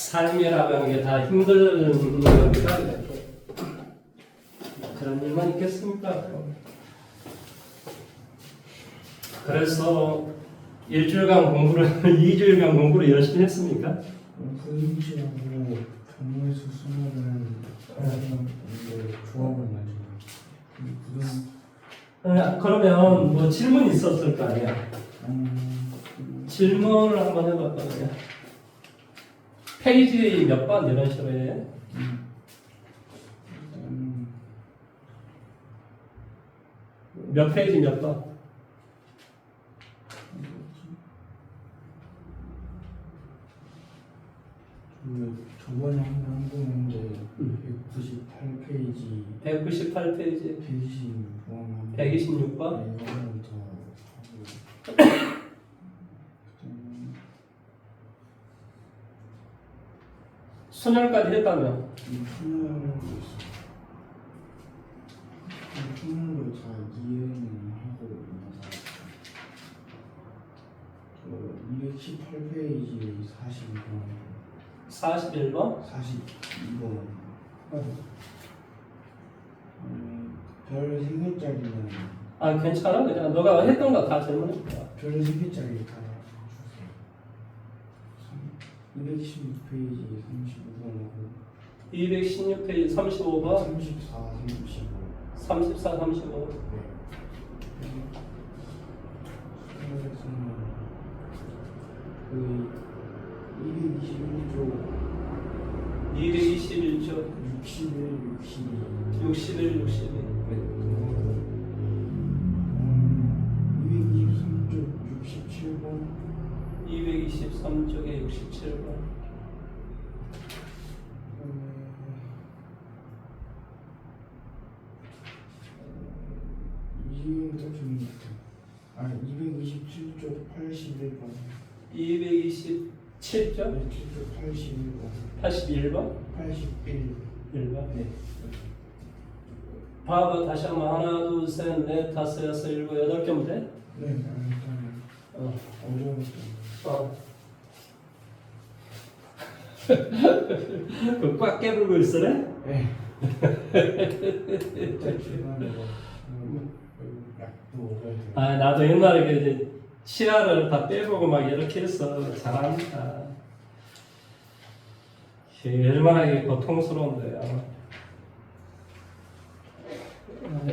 삶이라고 하는 게 다 힘든 겁니다. 이렇게. 그런 일만 있겠습니까? 그래서 일주일간 공부를 2주일간 공부를 열심히 했습니까? 후임치하고 경무에서 쓰면은 조합을 나중에 그러면 뭐 질문이 있었을 거 아니야. 질문을 한번 해봤거든요. 페이지 몇 번 이런 식으로 해. 몇 페이지 몇 번? 저번에 한 거였는데 198페이지 198페이지 126번 126번? 이거는 더 순열까지 했다며. 순열로 다 이해는 하고 218페이지 42번 41번? 42번 별 3개짜리는 아 괜찮아. 그냥 너가 했던 거 다 질문해 거야. 별 3개짜리 다 주세요. 216페이지 35번하고 216페이지 35번 34, 35 34, 35 수능에서는 그 221조 221조 61, 62 61, 62 223조 67번 223쪽에 67번 이게 더 좋은 것 같아요. 227조 81번 227쪽 7조 81번 81번 81 1번 네. 봐봐 다시 한번 하나 둘셋넷 다섯 여섯 일곱 여덟 개 문제. 네, 일단 어려웠어요. 꽉 깨물고 있으래? 네. 중간에 약도 먹어야 돼요. 아 나도 옛날에 그 이제 치아를 다 빼보고 막 이렇게 했어. 잘합니다. 얼마나 이게 고통스러운데요.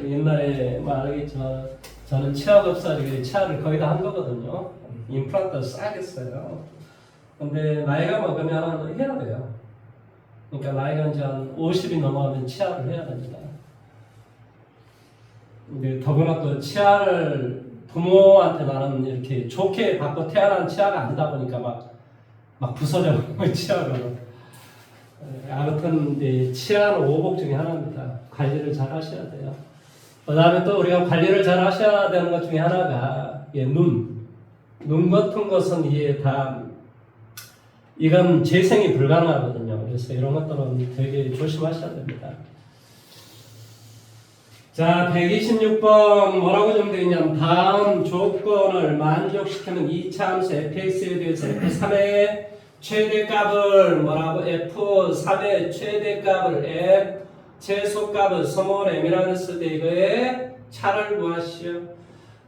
옛날에 말하겠지만 저는 치아급사를 치아를 거의 다 한 거거든요. 임플란트 싹 했어요. 근데 나이가 먹으면 해야 돼요. 그러니까 나이가 이제 한 50이 넘어가면 치아를 해야 됩니다. 근데 더구나 또 치아를 부모한테 나는 이렇게 좋게 받고 태어난 치아가 아니다 보니까 막 부서져 치아가. 아무튼 이제 치아는 오복 중에 하나입니다. 관리를 잘 하셔야 돼요. 그 다음에 또 우리가 관리를 잘 하셔야 되는 것 중에 하나가 눈 같은 것은 이게 다 이건 재생이 불가능하거든요. 그래서 이런 것들은 되게 조심하셔야 됩니다. 자, 126번 뭐라고 정되어 있냐면 다음 조건을 만족시키는 2차 함수 fx에 대해서 f3의 최대값을 뭐라고 f3의 최대값을 f 최소값을 스몰 m이라고 했을 때 이거의 차를 구하시오.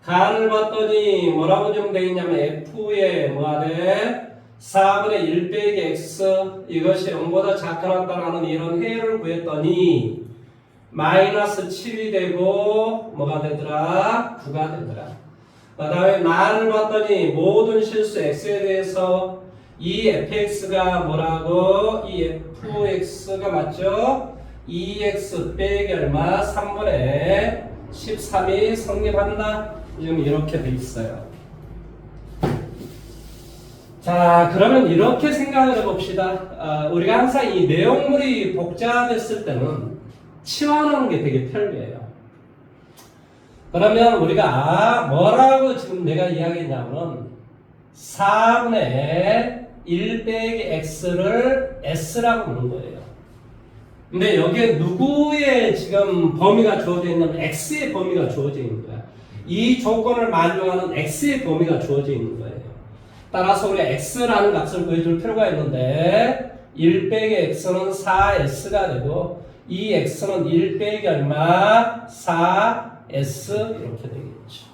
간을 봤더니 뭐라고 정되어 있냐면 f의 뭐가 돼? 4분의 1 빼기 x 이것이 0보다 작거나다라는 이런 해를 구했더니 마이너스 7이 되고 뭐가 되더라? 9가 되더라. 그 다음에 난을 봤더니 모든 실수 x에 대해서 이 fx가 뭐라고? 이 fx가 맞죠? 2x 빼기 얼마? 3분의 13이 성립한다. 지금 이렇게 돼 있어요. 자, 그러면 이렇게 생각을 해봅시다. 우리가 항상 이 내용물이 복잡했을 때는 치환하는 게 되게 편리해요. 그러면 우리가 뭐라고 지금 내가 이야기했냐면 4분의 1 빼기 x를 s라고 부르는 거예요. 근데 여기에 누구의 지금 범위가 주어져 있냐면 x의 범위가 주어져 있는 거야. 이 조건을 만족하는 x의 범위가 주어져 있는 거예요. 따라서 우리가 x라는 값을 구해줄 필요가 있는데 1 빼기 x는 4s가 되고 이 x는 1 빼기 얼마? 4s 이렇게 되겠죠.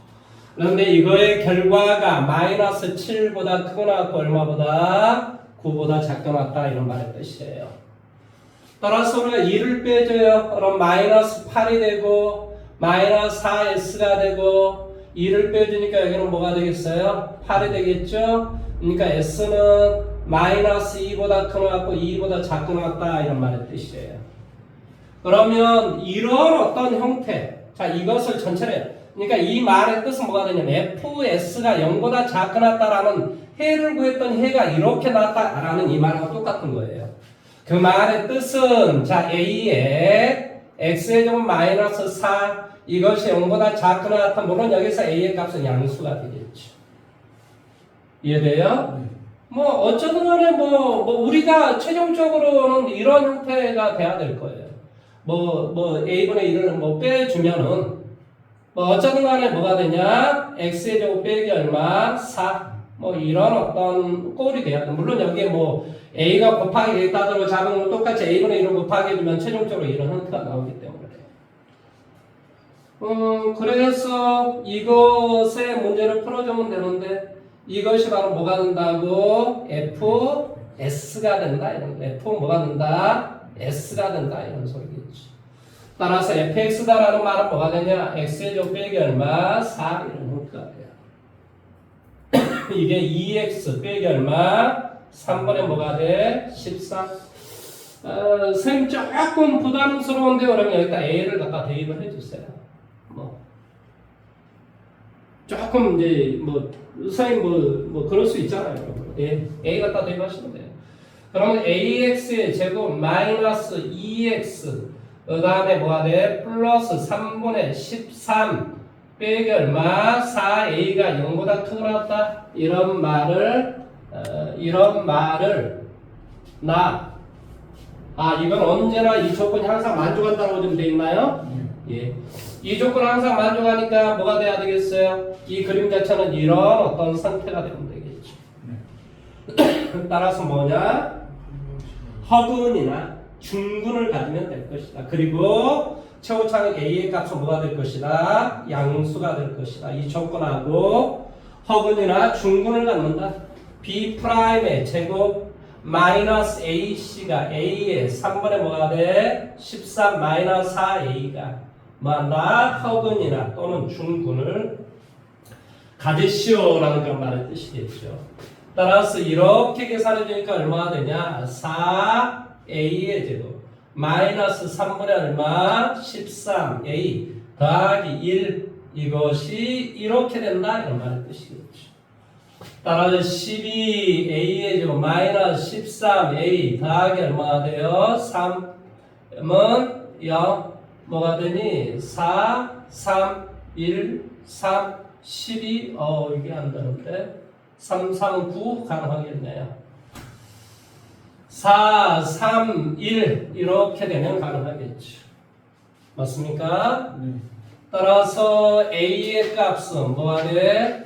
그런데 이거의 결과가 마이너스 7보다 크거나 같고 얼마보다? 9보다 작거나 같다 이런 말의 뜻이에요. 따라서 우리가 2를 빼줘요. 그럼 마이너스 8이 되고 마이너스 4s가 되고 2를 빼주니까 여기는 뭐가 되겠어요? 8이 되겠죠? 그러니까 s는 마이너스 2보다 크거나 같고 2보다 작거나 같다 이런 말의 뜻이에요. 그러면 이런 어떤 형태, 자 이것을 전체를 그러니까 이 말의 뜻은 뭐가 되냐면 fs가 0보다 작거나 같다라는 해를 구했던 해가 이렇게 나왔다라는 이 말하고 똑같은 거예요. 그 말의 뜻은 자 a의 x의 제곱 마이너스 4 이것이 0보다 작거나 같다. 물론 여기서 a의 값은 양수가 되겠죠. 이해돼요? 네. 뭐 어쩌든 간에 뭐 우리가 최종적으로는 이런 형태가 돼야 될 거예요. 뭐 a분의 1을 뭐 빼주면은 뭐 어쩌든 간에 뭐가 되냐? x의 제곱 빼기 얼마? 4. 뭐 이런 어떤 꼴이 돼야 돼. 물론 여기에 뭐 a가 곱하기 되겠다 하더라도 작은 건 똑같이 a분의 1을 곱하기 해주면 최종적으로 이런 형태가 나오기 때문에 그래서 이것의 문제를 풀어주면 되는데 이것이 바로 뭐가 된다고? fs가 된다. 이런 f는 뭐가 된다? s가 된다. 이런 소리겠지. 따라서 fx다라는 말은 뭐가 되냐? x의 제곱 빼기 얼마? 4 이런 형태가 돼요. 이게 2x 빼기 얼마? 3번에 뭐가 돼? 14. 선생님 조금 부담스러운데 그러면 여기다 a를 갖다 대입을 해주세요. 뭐 조금 이제 뭐 선생님 뭐 그럴 수 있잖아요. a 갖다 대입하시면 돼요. 그러면 ax의 제곱 마이너스 2x 그 다음에 뭐가 돼? 플러스 3분의 13 빼기 얼마? 4a가 0보다 크거나 같다. 이런 말을 이건 언제나 이 조건이 항상 만족한다고 좀 돼 있나요? 예. 이 조건은 항상 만족하니까 뭐가 돼야 되겠어요? 이 그림 자체는 이런 어떤 상태가 되면 되겠죠. 따라서 뭐냐? 허근이나 중근을 가지면 될 것이다. 그리고 최고차는 a의 값은 뭐가 될 것이다? 양수가 될 것이다. 이 조건하고 허근이나 중근을 갖는다. b'의 제곱 마이너스 ac가 a의 3분의 뭐가 돼? 13 마이너스 4a가 뭐한다? 허근이나 또는 중근을 가지시오라는 그런 말의 뜻이겠죠. 따라서 이렇게 계산해 주니까 얼마가 되냐? 4a의 제곱 마이너스 3분의 얼마? 13a 더하기 1 이것이 이렇게 된다 이런 말의 뜻이겠죠. 따라서 12a의 제곱 마이너스 13a 더하기 얼마가 돼요? 3은 0 뭐가 되니? 4 3 1 3 12 이게 안 되는데 3 3 9 가능하겠네요. 4 3 1 이렇게 되면 가능하겠죠. 맞습니까? 네. 따라서 a의 값은 뭐가 돼?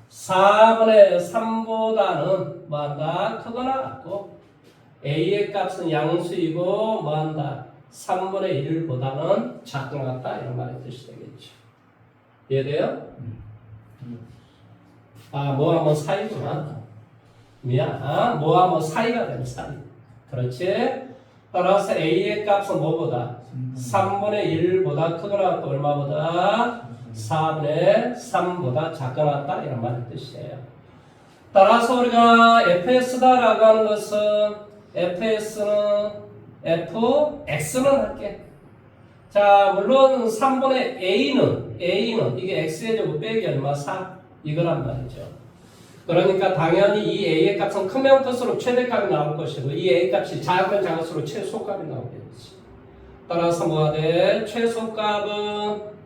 4분의 3보다는 뭐한다? 크거나 같고 a의 값은 양수이고 뭐한다? 3분의 1보다는 작거나 같다 이런 말의 뜻이 되겠죠. 이해돼요? 뭐와 뭐 사이구나. 미안. 뭐와 뭐 사이가 되는 사이. 그렇지? 따라서 a의 값은 뭐보다? 3분의 1보다 크거나 같고 얼마보다? 4분의 3보다 작거나 같다 이런 말의 뜻이에요. 따라서 우리가 fs다라고 하는 것은 fx는 할게. 자 물론 3분의 a는 이게 x의 제곱 빼기 얼마? 4 이거란 말이죠. 그러니까 당연히 이 a의 값은 크면 클수록 최대값이 나올 것이고 이 a 값이 작으면 작을수록 최소값이 나오겠지. 따라서 뭐가 돼? 최소값은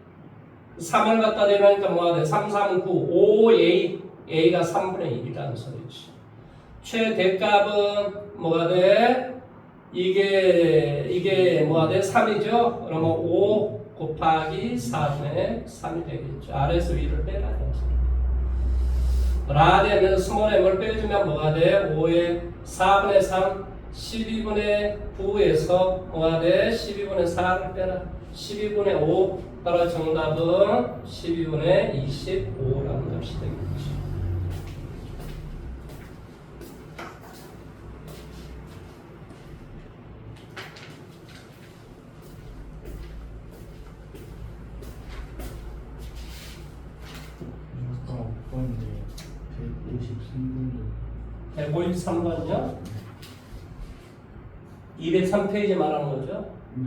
3을 갖다 대니까 뭐가 돼? 3, 3, 9, 5a a가 3분의 1이라는 소리지. 최대값은 뭐가 돼? 이게 뭐가 돼? 3이죠? 그러면 5 곱하기 4분의 3이 되겠죠. 아래에서 위를 빼라. 라디안에서 스몰 m을 빼주면 뭐가 돼? 5의 4분의 3 12분의 9에서 뭐가 돼? 12분의 4를 빼라. 12분의 5. 따라 정답은 12분의 25라는 값이 되겠지. 아까 5번인데 153번도 153번요? 203페이지 말하는 거죠? 네.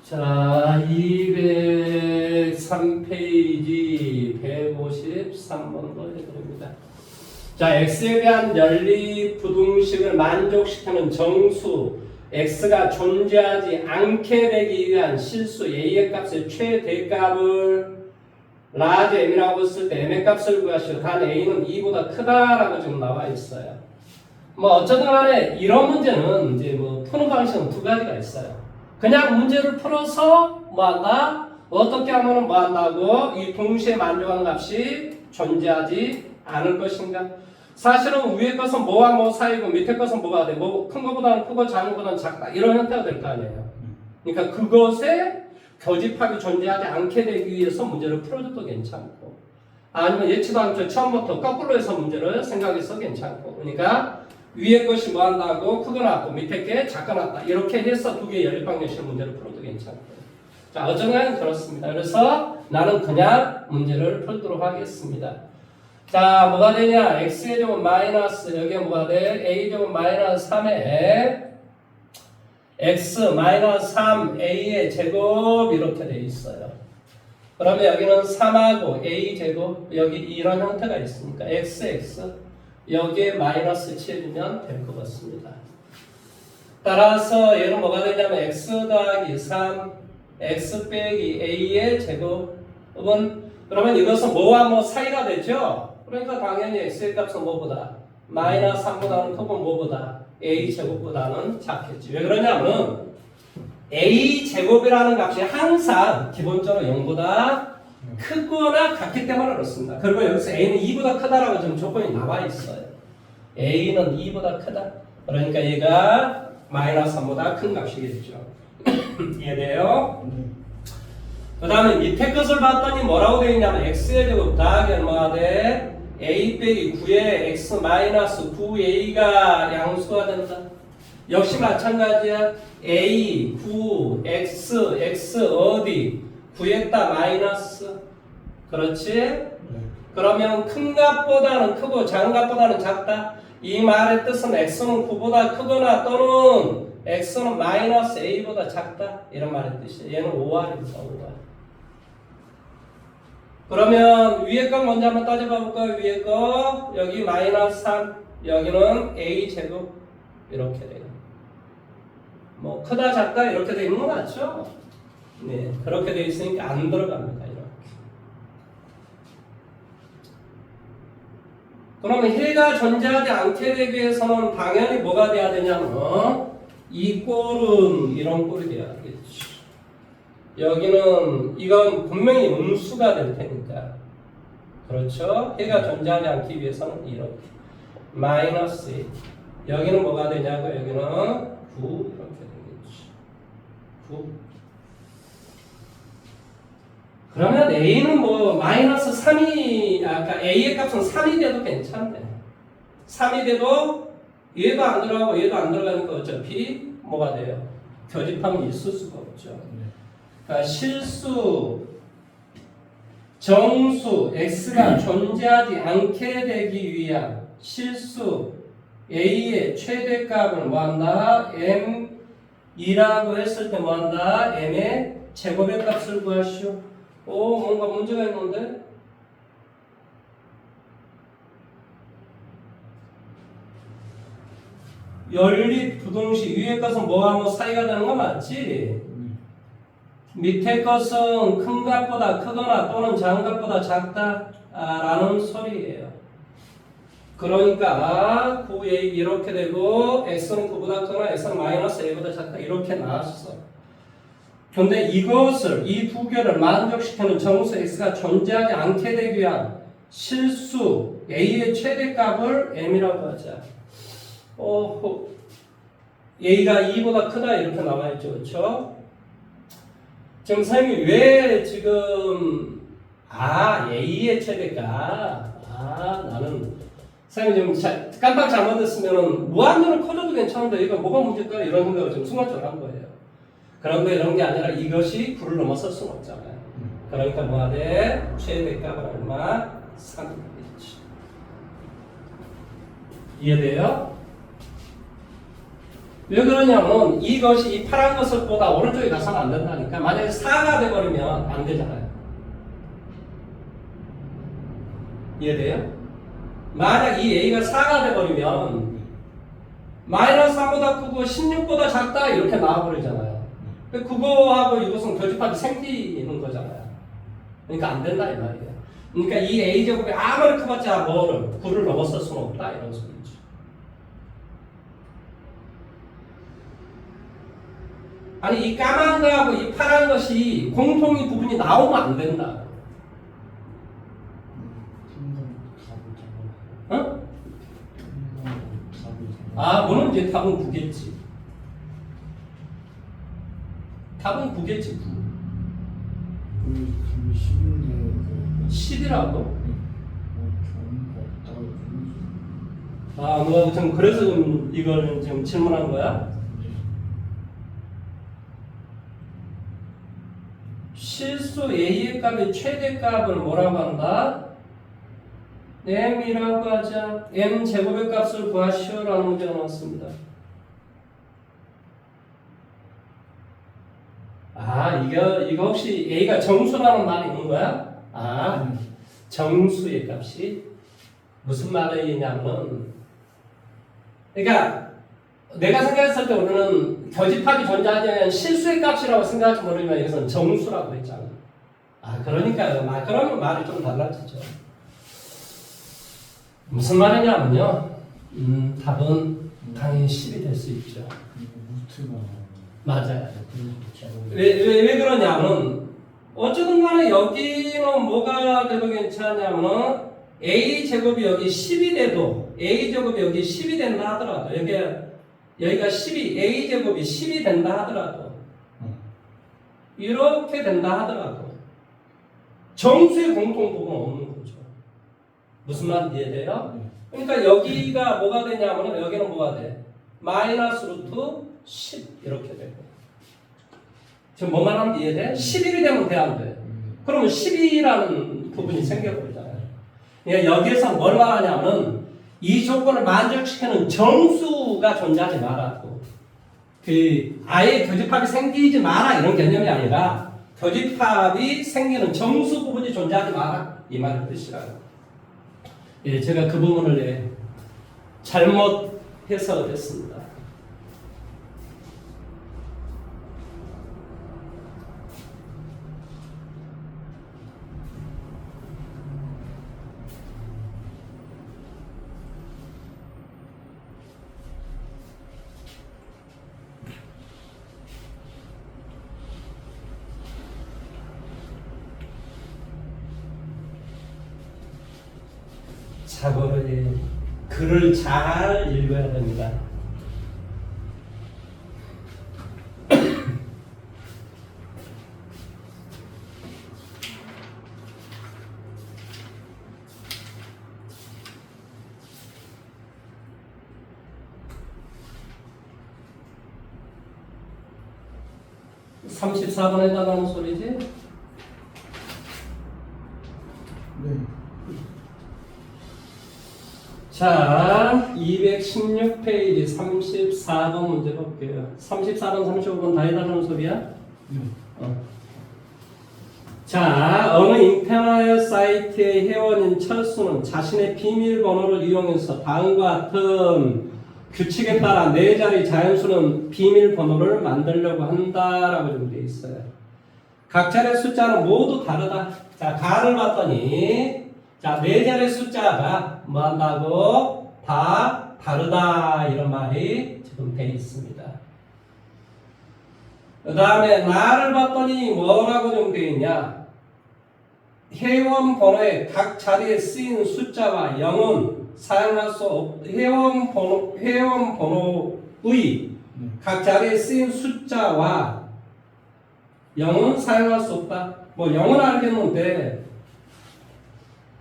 자, 203페이지 153번도 해드립니다. 자, x에 대한 연립부등식을 만족시키는 정수 x가 존재하지 않게 되기 위한 실수 a의 값의 최대값을 라지 m이라고 했을 때 m의 값을 구하시오. 단 a는 2보다 크다라고 지금 나와 있어요. 뭐 어쩌든 간에 이런 문제는 이제 뭐 푸는 방식은 두 가지가 있어요. 그냥 문제를 풀어서 뭐한다? 어떻게 하면 뭐한다고? 이 동시에 만족하는 값이 존재하지 않을 것인가? 사실은 위에 것은 뭐와 뭐 사이고 밑에 것은 뭐가 돼? 뭐 큰 거보다는 크고 작은 거보다는 작다. 이런 형태가 될 거 아니에요. 그러니까 그것에 교집합이 존재하지 않게 되기 위해서 문제를 풀어줘도 괜찮고, 아니면 예치도 않죠. 처음부터 거꾸로 해서 문제를 생각해서 괜찮고. 그러니까 위에 것이 뭐 한다고? 크거나 밑에 게 작거나 이렇게 해서 두 개의 연립방정식 문제를 풀어도 괜찮고. 자, 어쩌면 그렇습니다. 그래서 나는 그냥 문제를 풀도록 하겠습니다. 자, 뭐가 되냐? x의 제곱 마이너스, 여기에 뭐가 돼? a 제곱 마이너스 3에 x 마이너스 3a의 제곱 이렇게 돼 있어요. 그러면 여기는 3하고 a 제곱, 여기 이런 형태가 있으니까 x 여기에 마이너스 취해주면 될 것 같습니다. 따라서 얘는 뭐가 되냐면 x 더하기 3 x 빼기 a의 제곱은, 그러면 이것은 뭐와 뭐 사이가 되죠? 그러니까 당연히 x의 값은 뭐보다? 마이너스 3보다는 크고 뭐보다? a 제곱보다는 작겠지. 왜 그러냐면 a 제곱이라는 값이 항상 기본적으로 0보다 크거나 같기 때문에 그렇습니다. 그리고 여기서 a는 2보다 크다라고 지금 조건이 나와 있어요. a는 2보다 크다. 그러니까 얘가 마이너스 3보다 큰 값이겠죠. 이해돼요? 그 다음에 밑에 것을 봤더니 뭐라고 되어 있냐면 x의 제곱 더하기 얼마가 돼? a 빼기 9에 x 마이너스 9a가 양수가 된다. 역시 마찬가지야. a, 9, x 어디? 9에다 마이너스. 그렇지? 그러면 큰 값보다는 크고 작은 값보다는 작다. 이 말의 뜻은 x는 9보다 크거나 또는 x는 마이너스 a보다 작다. 이런 말의 뜻이에요. 얘는 5r입니다. 5r. 그러면 위에 거 먼저 한번 따져봐 볼까요? 위에 거 여기 마이너스 3, 여기는 a 제곱 이렇게 돼요. 뭐 크다 작다 이렇게 돼 있는 거 맞죠? 네, 그렇게 돼 있으니까 안 들어갑니다. 이렇게. 그러면 해가 존재하지 않게 되기 위해서는 당연히 뭐가 돼야 되냐면 이 꼴은 이런 꼴이 돼야 되겠죠. 여기는 이건 분명히 음수가 될 테니까, 그렇죠? 해가 존재하지 않기 위해서는 이렇게 마이너스 1. 여기는 뭐가 되냐고? 여기는 9 이렇게 되겠죠. 9. 그러면 a는 뭐 마이너스 3이 아까 a의 값은 3이 돼도 괜찮네. 3이 돼도 얘도 안 들어가고 얘도 안 들어가니까 어차피 뭐가 돼요? 교집합은 있을 수가 없죠. 그러니까 실수, 정수, x가 존재하지 않게 되기 위한 실수 a의 최대값을 뭐한다? m이라고 했을 때 뭐한다? m의 제곱의 값을 구하시오. 오, 뭔가 문제가 있는데? 연립 부등식 위에 것은 뭐와 뭐 사이가 되는 거 맞지? 밑에 것은 큰 값보다 크거나 또는 작은 값보다 작다라는 소리예요. 그러니까 9a 이렇게 되고 x는 9보다 크거나 x는 마이너스 a보다 작다 이렇게 나왔어. 근데 이것을 이 두 개를 만족시키는 정수 x가 존재하지 않게 되기 위한 실수 a의 최대값을 m이라고 하자. A가 2보다 크다 이렇게 나와있죠. 그렇죠? 지금 선생님이 왜 지금 A의 최대가 나는 선생님 지금 깜빡 잘못했으면 무한대로 커져도 괜찮은데 이거 뭐가 문제일까 이런 생각을 지금 순간적으로 한 거예요. 그런 거 이런 게 아니라 이것이 9를 넘어설 수는 없잖아요. 그러니까 뭐가 돼? 최대값은 얼마? 3이지. 이해돼요? 왜 그러냐면 이것이 이 파란 것을 보다 오른쪽에 가서는 안 된다니까. 만약에 4가 돼버리면 안 되잖아요. 이해돼요? 만약 이 A가 4가 돼버리면 마이너스 4보다 크고 16보다 작다 이렇게 나와버리잖아요. 그거하고 이것은 교집합이 생기는 거잖아요. 그러니까 안 된다 이 말이에요. 그러니까 이 A제곱이 아무리 커봤자 뭐를 9를 넘어설 수는 없다 이런 소리죠. 아니 이 까만 거하고 이 파란 것이 공통의 부분이 나오면 안 된다. 어? 물론 이제 답은 9겠지. 답은 9겠지. 9. 10이라고? 너 지금 그래서 이걸 지금 질문한 거야? 실수 A의 값의 최대값을 뭐라고 한다? M이라고 하자. M 제곱의 값을 구하시오라는 문제가 나왔습니다. 이거 혹시 A가 정수라는 말이 있는 거야? 정수의 값이 무슨 말이냐면, 그러니까 내가 생각했을 때 우리는 교집합이 존재하지 않는 실수의 값이라고 생각할지 모르지만 이것은 정수라고 했잖아. 그러니까 그러면 말이 좀 달라지죠. 무슨 말이냐면요. 답은 당연히 10이 될 수 있죠. 맞아요. 왜 그러냐면 어쨌든 간에 여기는 뭐가 되도 괜찮냐면 A 제곱이 여기 10이 돼도 A 제곱이 여기 10이 된다 하더라도 여기가 12 A 제곱이 10이 된다 하더라도 이렇게 된다 하더라도 정수의 공통 부분은 없는 거죠. 무슨 말인지 이해돼요? 그러니까 여기가 뭐가 되냐면 여기는 뭐가 돼? 마이너스 루트 10 이렇게 되고 지금 뭐 말하는지 이해돼? 11이 되면 돼 안 돼? 그러면 12라는 부분이 생겨버리잖아요. 그러니까 여기에서 뭘 말하냐면 이 조건을 만족시키는 정수가 존재하지 말았고 아예 교집합이 생기지 마라 이런 개념이 아니라 교집합이 생기는 정수 부분이 존재하지 마라 이 말의 뜻이라고. 제가 그 부분을 잘못 해석했습니다. 자고를 글을 잘 읽어야 됩니다. (34번에) 해당하는 소리지? 네. 자, 216페이지 34번 문제 볼게요. 34번, 35번 다 해당하는 소리야? 네. 자, 어느 인터넷 사이트의 회원인 철수는 자신의 비밀번호를 이용해서 다음과 같은 규칙에 따라 네 자리 자연수는 비밀번호를 만들려고 한다라고 좀 되어 있어요. 각 자리의 숫자는 모두 다르다. 자, 가를 봤더니 네 자리 숫자가 뭐 한다고? 다 다르다 이런 말이 지금 되어 있습니다. 그 다음에 나를 봤더니 뭐라고 좀 되어 있냐? 회원 번호의 각 자리에 쓰인 숫자와 0은 사용할 수 회원 번호의 네. 각 자리에 쓰인 숫자와 0은 사용할 수 없다. 뭐 0은 알겠는데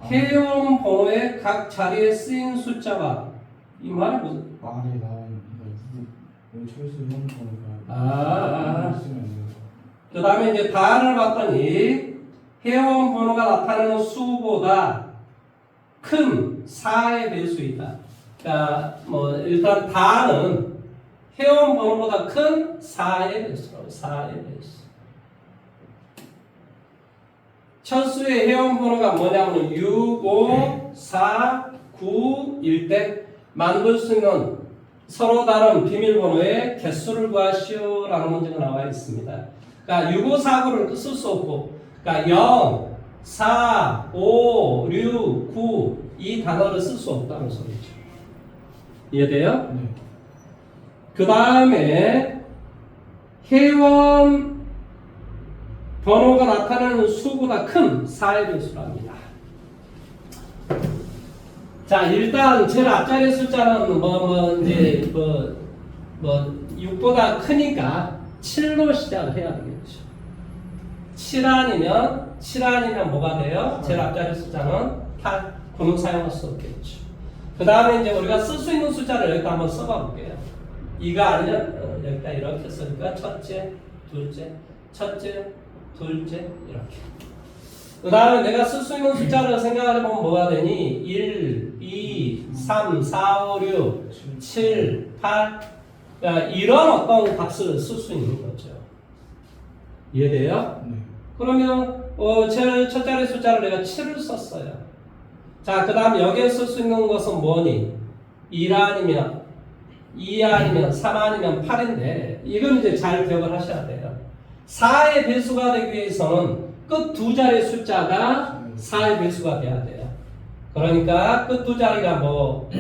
회원 번호의 각 자리에 쓰인 숫자와 이 말이 무슨? 말에 나온 이거 철수 형 번호가 쓰면 안 돼요. 그 다음에 이제 다를 봤더니 회원 번호가 나타내는 수보다 큰 4의 배수이다. 그러니까 뭐 일단 다는 회원 번호보다 큰 4의 배수라고. 4의 배수. 첫 수의 회원 번호가 뭐냐면 6, 5, 4, 9일 때 만들 수 있는 서로 다른 비밀번호의 개수를 구하시오라는 문제가 나와 있습니다. 그러니까 6, 5, 4, 9를 쓸 수 없고, 그러니까 0, 4, 5, 6, 9 이 단어를 쓸 수 없다는 소리죠. 이해돼요? 네. 그 다음에 회원 번호가 나타나는 수보다 큰 4의 배수랍니다. 자, 일단 제일 앞자리 숫자는 이제 6보다 크니까 7로 시작을 해야 되겠죠. 7 아니면 뭐가 돼요? 제일 앞자리 숫자는 8. 9는 사용할 수 없겠죠. 그 다음에 이제 우리가 쓸 수 있는 숫자를 여기다 한번 써봐 볼게요. 2가 아니면 여기다 이렇게 쓰니까 첫째, 둘째, 이렇게. 그 다음에 내가 쓸 수 있는 숫자를 생각해보면 뭐가 되니? 1, 2, 3, 4, 5, 6, 7, 8. 이런 어떤 값을 쓸 수 있는 거죠. 이해돼요? 네. 그러면 제일 첫 자리 숫자를 내가 7을 썼어요. 자, 그 다음 여기에 쓸 수 있는 것은 뭐니? 1 아니면 2 아니면 3 아니면 8인데 이건 이제 잘 기억을 하셔야 돼요. 4의 배수가 되기 위해서는 끝 두 자리 숫자가 4의 배수가 돼야 돼요. 그러니까 끝 두 자리가 뭐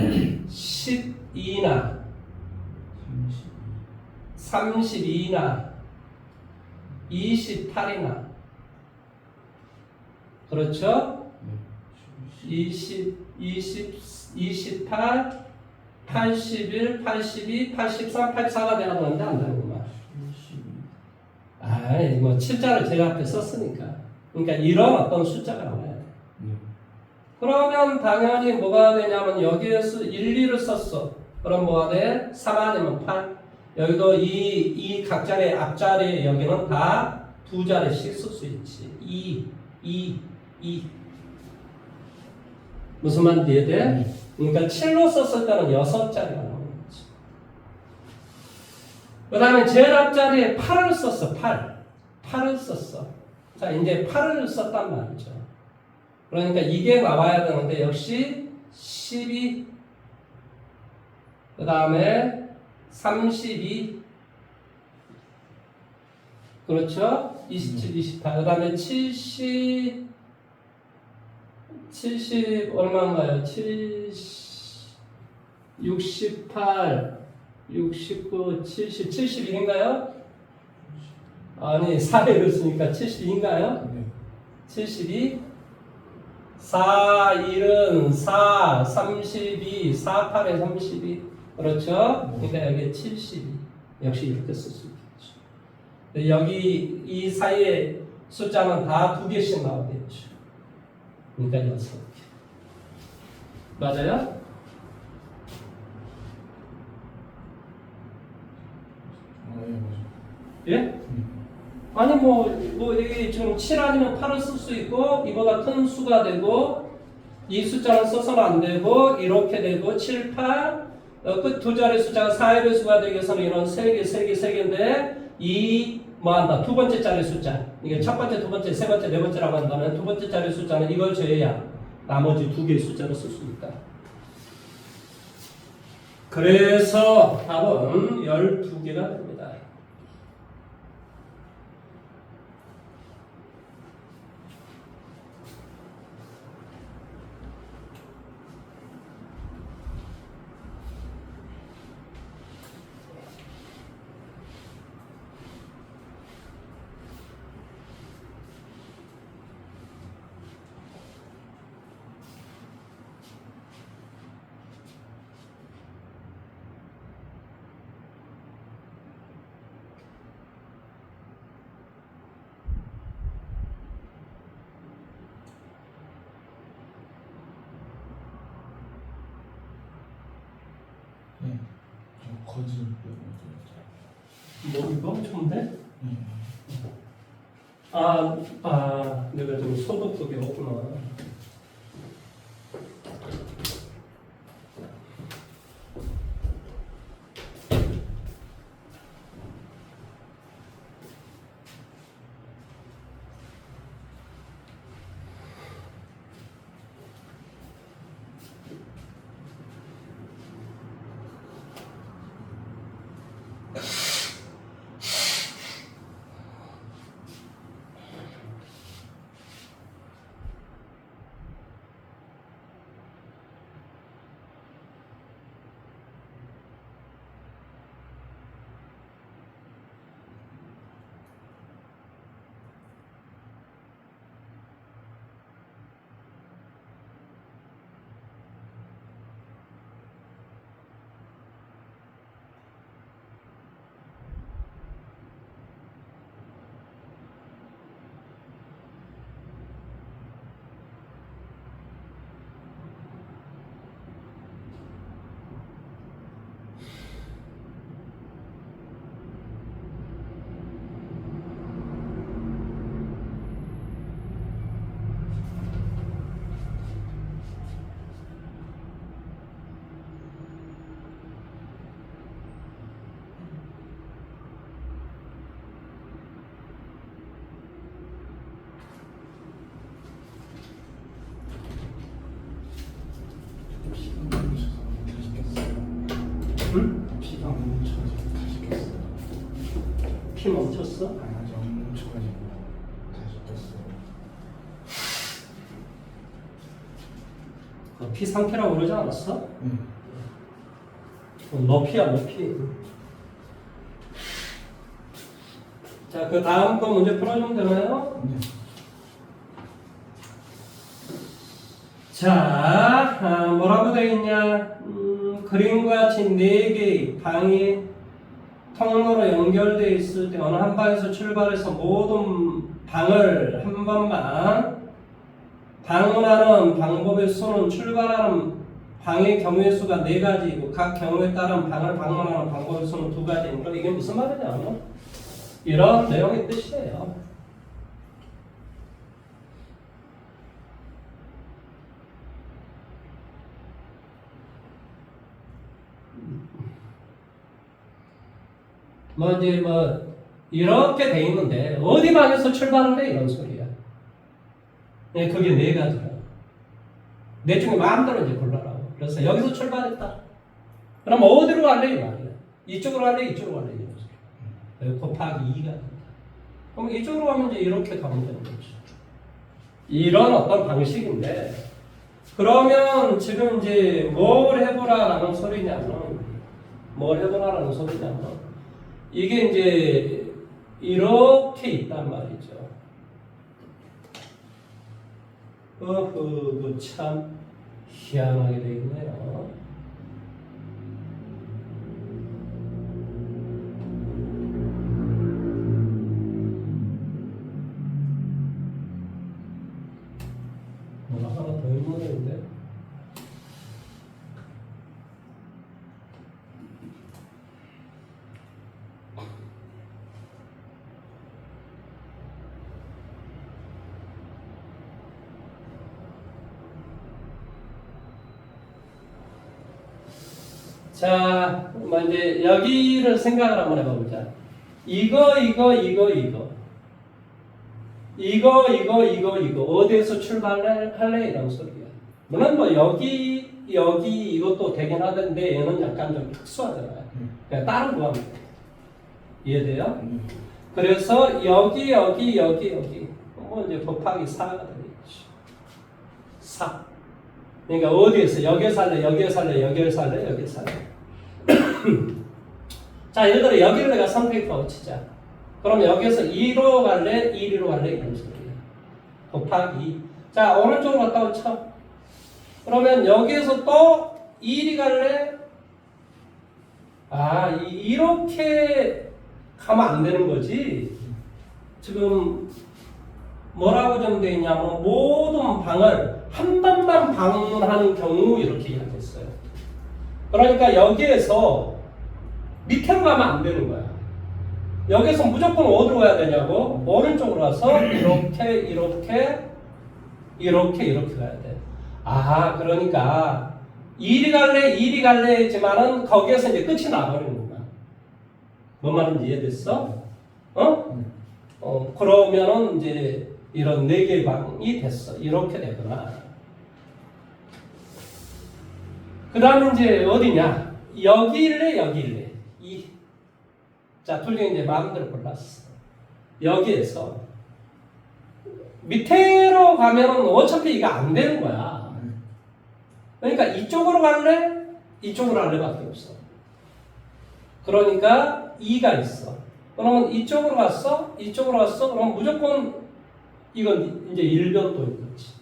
12나 32나 28이나 그렇죠? 28, 81, 82, 83, 84가 돼야 되는데 안 되는구만. 아이, 뭐 7자를 제가 앞에 썼으니까. 그러니까 이런 어떤 숫자가 나와야 돼. 그러면 당연히 뭐가 되냐면 여기에서 1, 2를 썼어. 그럼 뭐가 돼? 3 아니면 8. 여기도 이 각 자리 앞자리 여기는 다 두 자리씩 쓸 수 있지. 2. 무슨 말인지 이해돼? 그러니까 7로 썼을 때는 6자리가 나오는 거지. 그 다음에 제일 앞자리에 8을 썼어. 8을 썼어. 자, 이제 8을 썼단 말이죠. 그러니까 이게 나와야 되는데 역시 12, 그 다음에 32, 그렇죠? 27, 28, 그 다음에 70 얼마인가요? 68, 69, 70, 71인가요? 아니, 4를 쓰니까 72인가요? 네. 72, 4, 1은 4, 32, 4, 8에 32. 그렇죠? 그러니까 여기 72. 역시 이렇게 쓸 수 있겠죠. 여기 이 사이에 숫자는 다 2개씩 나오겠죠. 그러니까 6개. 맞아요? 예? 아니 뭐 이게 지금 7 아니면 8을 쓸 수 있고 이보다 큰 수가 되고 이 숫자는 써서는 안 되고 이렇게 되고 7, 8 끝 두 자리 숫자가 4의 배수가 되기 위해서는 이런 3개인데 이 뭐한다 두 번째 자리 숫자 이게 첫 번째, 두 번째, 세 번째, 네 번째라고 한다면 두 번째 자리 숫자는 이걸 제외야 나머지 2개의 숫자를 쓸 수 있다. 그래서 답은 12개가 됩니다. 거지. 뭐 이거 좋은데? 내가 좀 소독독이 없구나. 응? 피가 뭉쳐가지고 다시 꼈어요. 피 멈췄어? 아니 아직 안 뭉쳐가지고 다시 꼈어요. 피 상태라고 그러지 않았어? 응. 너 피야, 너 피. 자, 그 다음 거 문제 풀어주면 되나요? 네. 자, 뭐라고 되어 있냐? 그림과 같이 4개의 방이 통로로 연결되어 있을 때 어느 한 방에서 출발해서 모든 방을 한 번만 방문하는 방법의 수는 출발하는 방의 경우의 수가 4가지이고 각 경우에 따른 방을 방문하는 방법의 수는 2가지입니다. 이게 무슨 말이냐면 이런 내용의 뜻이에요. 이제 이렇게 돼 있는데 어디 방에서 출발을 해 이런 소리야. 네, 그게 4가지라. 내 중에 마음대로 이제 골라라고. 그래서 여기서 출발했다. 그럼 어디로 갈래 이 말이야. 이쪽으로 갈래 이쪽으로 갈래 이런 소리. 여기 곱하기 2가 된다. 그럼 이쪽으로 가면 이제 이렇게 가면 되는 거죠. 이런 어떤 방식인데 그러면 지금 이제 뭘 해보라라는 소리냐면 이게 이제 이렇게 있단 말이죠. 참 희한하게 돼 있네요. 뭐가 하나 더 있는데. 자, 이제 여기를 생각을 한번 해보자. 이거 어디에서 출발할래? 이런 소리야. 물론 여기 이것도 되긴 하던데 얘는 약간 좀 특수하잖아요. 그냥 다른 거 하면 돼. 이해돼요? 그래서 여기 이제 곱하기 4가 되겠지. 4. 그러니까 어디에서 여기에서 살래. 자, 예를 들어 여기를 내가 선택해서 치자. 그럼 여기에서 2로 갈래, 1로 갈래 이런 소리야. 곱하기 2. 자, 오른쪽으로 갔다고 쳐. 그러면 여기에서 또 1이 갈래? 이렇게 가면 안 되는 거지. 지금 뭐라고 정되어 있냐면 모든 방을 한 번만 방문하는 경우 이렇게 이야기했어요. 그러니까 여기에서 밑으로 가면 안 되는 거야. 여기서 무조건 어디로 가야 되냐고? 오른쪽으로 가서 이렇게 가야 돼. 아, 그러니까 이리 갈래지만은 거기에서 이제 끝이 나버리는구나. 뭔 말인지 이해됐어? 그러면은 이제 이런 4개의 방이 됐어. 이렇게 되구나. 그 다음에 이제 어디냐? 여기일래? 자, 둘 중에 이제 마음대로 골랐어. 여기에서 밑으로 가면은 어차피 이거 안 되는 거야. 그러니까 이쪽으로 갈래? 이쪽으로 갈래밖에 없어. 그러니까 2가 있어. 그러면 이쪽으로 갔어? 그럼 무조건 이건 이제 일변도인 거지.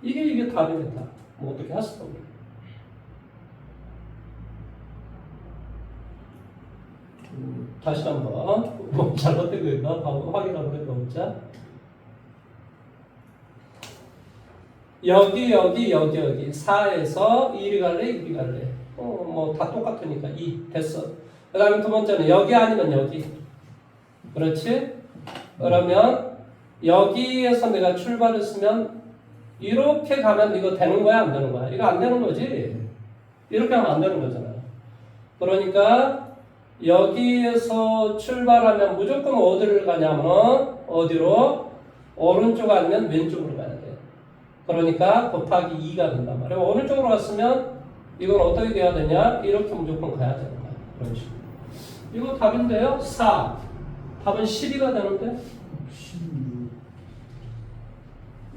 이게 답이겠다. 뭐 어떻게 할 수가 없네. 다시 한번 뭐 잘못된 거 있나? 확인하고 해보자. 여기 4에서 1이 갈래? 뭐 다 똑같으니까 2 됐어. 그 다음에 두 번째는 여기 아니면 여기. 그렇지? 그러면 여기에서 내가 출발했으면 이렇게 가면 이거 되는 거야 안 되는 거야? 이거 안 되는 거지? 이렇게 하면 안 되는 거잖아. 그러니까 여기에서 출발하면 무조건 어디를 가냐면 어디로? 오른쪽 아니면 왼쪽으로 가야 돼. 그러니까 곱하기 2가 된단 말이야. 오른쪽으로 갔으면 이건 어떻게 돼야 되냐? 이렇게 무조건 가야 되는 거야. 그런 식으로. 이거 답인데요? 4. 답은 12가 되는데?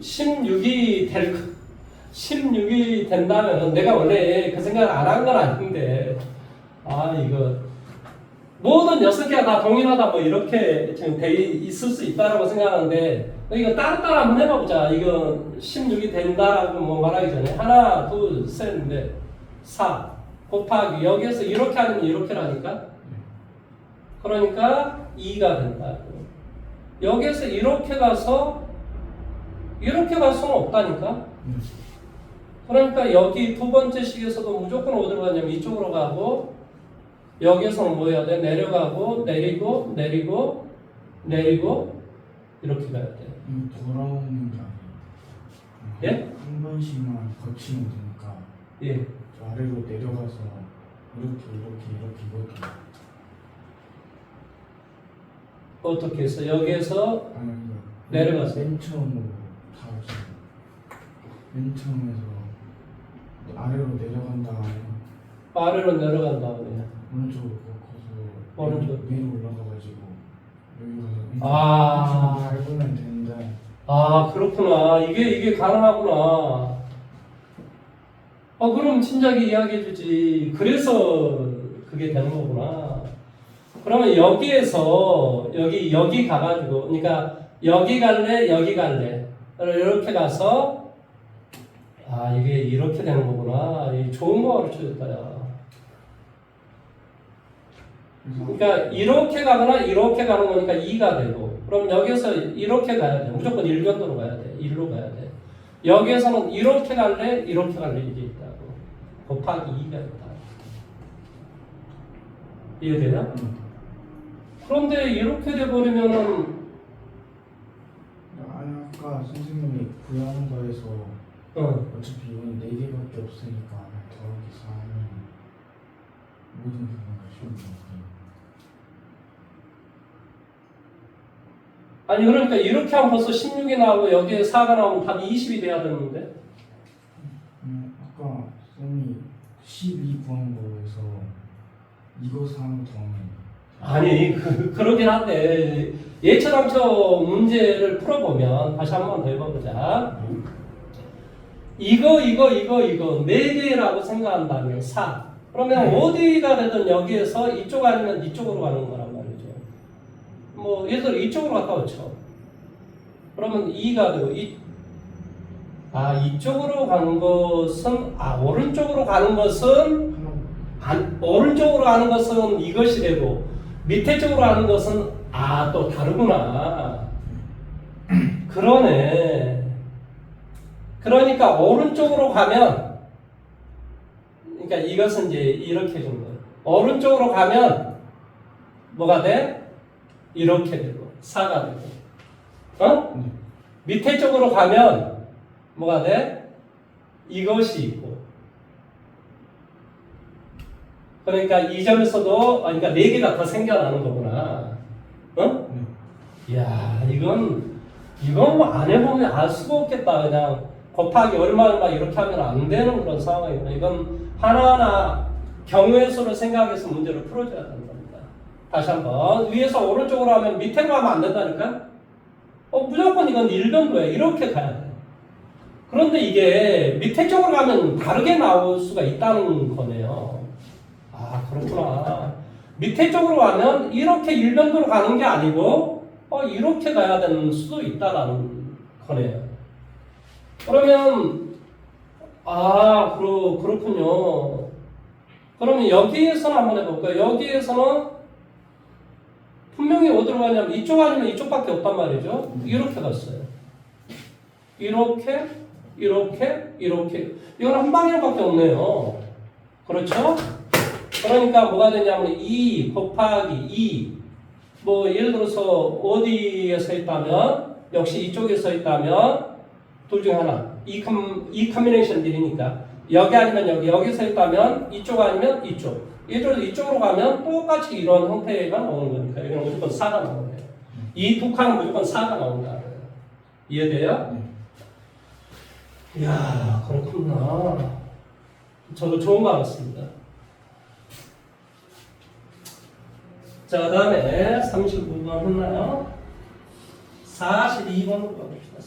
16이 된다면 내가 원래 그 생각을 안 한 건 아닌데 이거 모든 6개가 다 동일하다 뭐 이렇게 지금 돼 있을 수 있다라고 생각하는데 이거 따로따로 한번 해봐보자. 이거 16이 된다라고 뭐 말하기 전에 하나, 둘, 셋, 넷, 4 곱하기 여기에서 이렇게 하면 이렇게라니까. 그러니까 2가 된다. 여기에서 이렇게 가서는 없다니까. 그러니까 여기 두 번째 식에서도 무조건 어디로 가냐면 이쪽으로 가고 여기에서는 뭐 해야 돼? 내려가고 내리고 이렇게 가야 돼. 돌아오는 게 아니에요. 예? 한 번씩만 거치면 되니까. 예. 저 아래로 내려가서 이렇게. 어떻게 해서 여기에서 내려가서 맨 처음으로 다 오죠. 맨 처음에서 아래로 내려간 다음에 아래로 내려간 다음에 오른쪽으로 가서 위로 올라가가지고 여기 가서 밟으면 되는데. 그렇구나. 이게 가능하구나. 그럼 진작에 이야기해주지. 그래서 그게 되는 거구나. 그러면 여기에서 여기 가가지고 그러니까 여기 갈래 이렇게 가서 이게 이렇게 되는 거구나. 좋은 거 가르쳐줬다. 야. 그러니까 이렇게 가거나 이렇게 가는 거니까 2가 되고 그럼 여기서 이렇게 가야 돼. 무조건 일변도로 가야 돼. 1로 가야 돼. 여기에서는 이렇게 갈래 이게 있다고. 곱하기 2가 있다. 이해되냐? 그런데 이렇게 돼버리면은 아까 선생님이 구하는 거에서 어차피 이건 4개밖에 없으니까 더하기 4하면 모든 부분을 쉬운 거예요. 아니 그러니까 이렇게 하면 벌써 16이 나오고 여기에 4가 나오면 답이 20이 돼야 되는데 아까 쌤이 12 구한 거에서 이거 3 더하면 아니 그러긴 한데 예처당처 문제를 풀어보면 다시 한 번 더 해보자. 이거 4개라고 생각한다면 4 그러면 어디가 되든 여기에서 이쪽 아니면 이쪽으로 가는 거란 말이죠. 뭐 예를 들어 이쪽으로 갔다 오죠. 그러면 2가 되고 이쪽으로 가는 것은 오른쪽으로 가는 것은 이것이 되고 밑에 쪽으로 가는 것은 또 다르구나. 그러네. 그러니까 오른쪽으로 가면 그러니까 이것은 이제 이렇게 해준 거예요. 오른쪽으로 가면 뭐가 돼? 이렇게 되고 4가 되고 어? 네. 밑에 쪽으로 가면 뭐가 돼? 이것이 있고 그러니까 이 점에서도 그러니까 4개가 더 생겨나는 거구나 어? 네. 이야 이건 뭐 안 해보면 알 수가 없겠다 그냥 곱하기 얼마 이렇게 하면 안 되는 그런 상황이구나 이건 하나하나 경우의 수를 생각해서 문제를 풀어줘야 되는 겁니다 다시 한번 위에서 오른쪽으로 하면 밑으로 가면 안 된다니까 무조건 이건 일변도야 이렇게 가야 돼 그런데 이게 밑에 쪽으로 가면 다르게 나올 수가 있다는 거네요 아 그렇구나 밑에 쪽으로 가면 이렇게 일변도로 가는 게 아니고 이렇게 가야 되는 수도 있다라는 거네요. 그러면 그렇군요. 그러면 여기에서는 한번 해볼까요? 여기에서는 분명히 어디로 가냐면 이쪽 아니면 이쪽밖에 없단 말이죠. 이렇게 갔어요. 이렇게 이건 한 방향밖에 없네요. 그렇죠? 그러니까 뭐가 되냐면 2 곱하기 2 뭐 예를 들어서 어디에 서 있다면 역시 이쪽에 서 있다면 둘 중에 하나 이 커뮤니케이션들이니까 여기 아니면 여기 서 있다면 이쪽 아니면 이쪽 이쪽으로 가면 똑같이 이런 형태가 나오는 거니까 여기는 무조건 4가 나오는 거예요 이 두 칸은 무조건 4가 나온다 이해돼요? 네. 이야 그렇구나 저도 좋은 거 알았습니다 자, 그 다음에 39번 했나요? 42번으로 가봅시다.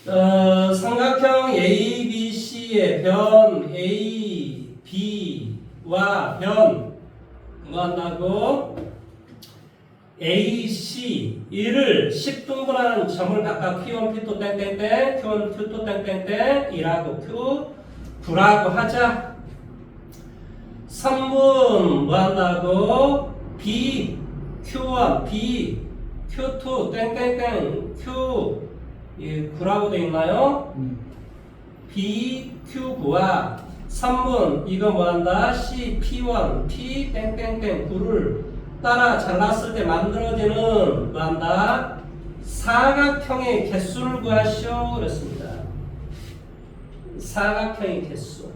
42. 삼각형 ABC의 변 A, B와 변 뭐 한다고? AC 이를 10등분하는 점을 각각 P1, P2 땡땡땡, Q1, Q2 땡땡땡 이라고 Q9라고 하자. 3분 뭐 한다고? B, Q1, B, Q2, 땡땡땡, Q 9라고 되어 있나요? B, Q9와 3분 이거 뭐 한다? C, P1, P, 땡땡땡 9를 따라 잘랐을 때 만들어지는 뭐 한다? 사각형의 개수를 구하시오 그랬습니다. 사각형의 개수.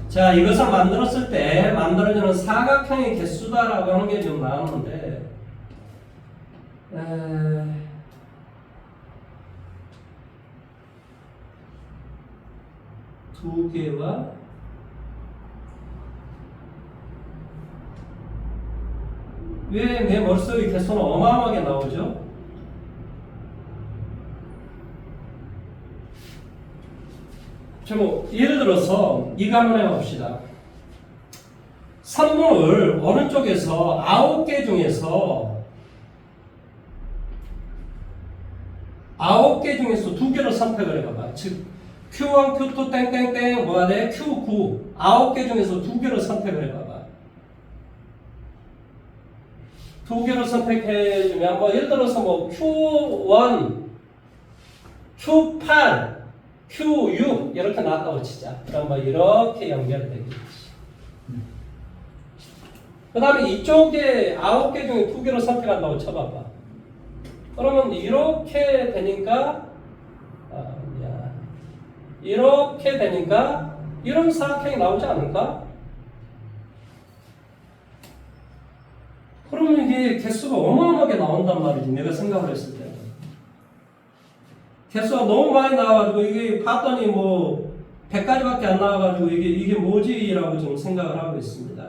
자, 이것을 만들었을 때 만들어지는 사각형의 개수다라고 하는 게 좀 나왔는데 두 개와 왜 내 머릿속에 개수는 어마어마하게 나오죠? 뭐 예를 들어서 이거 한번 해봅시다. 선분을 오른쪽에서 9개 중에서 2개를 선택을 해봐봐. 즉 Q1, Q2 땡땡땡 뭐가 돼? Q9 9개 중에서 2개를 선택을 해봐봐. 2개를 선택해주면 뭐 예를 들어서 뭐 Q1, Q8, Q6 이렇게 나왔다고 치자. 그럼 뭐 이렇게 연결되겠지. 그 다음에 이쪽에 9개 중에 2개를 선택한다고 쳐봐봐. 그러면 이렇게 되니까 이렇게 되니까 이런 사각형이 나오지 않을까? 그러면 이게 개수가 어마어마하게 나온단 말이지. 내가 생각을 했을 때. 개수가 너무 많이 나와가지고 이게 봤더니 뭐 100가지밖에 안 나와가지고 이게 뭐지라고 좀 생각을 하고 있습니다.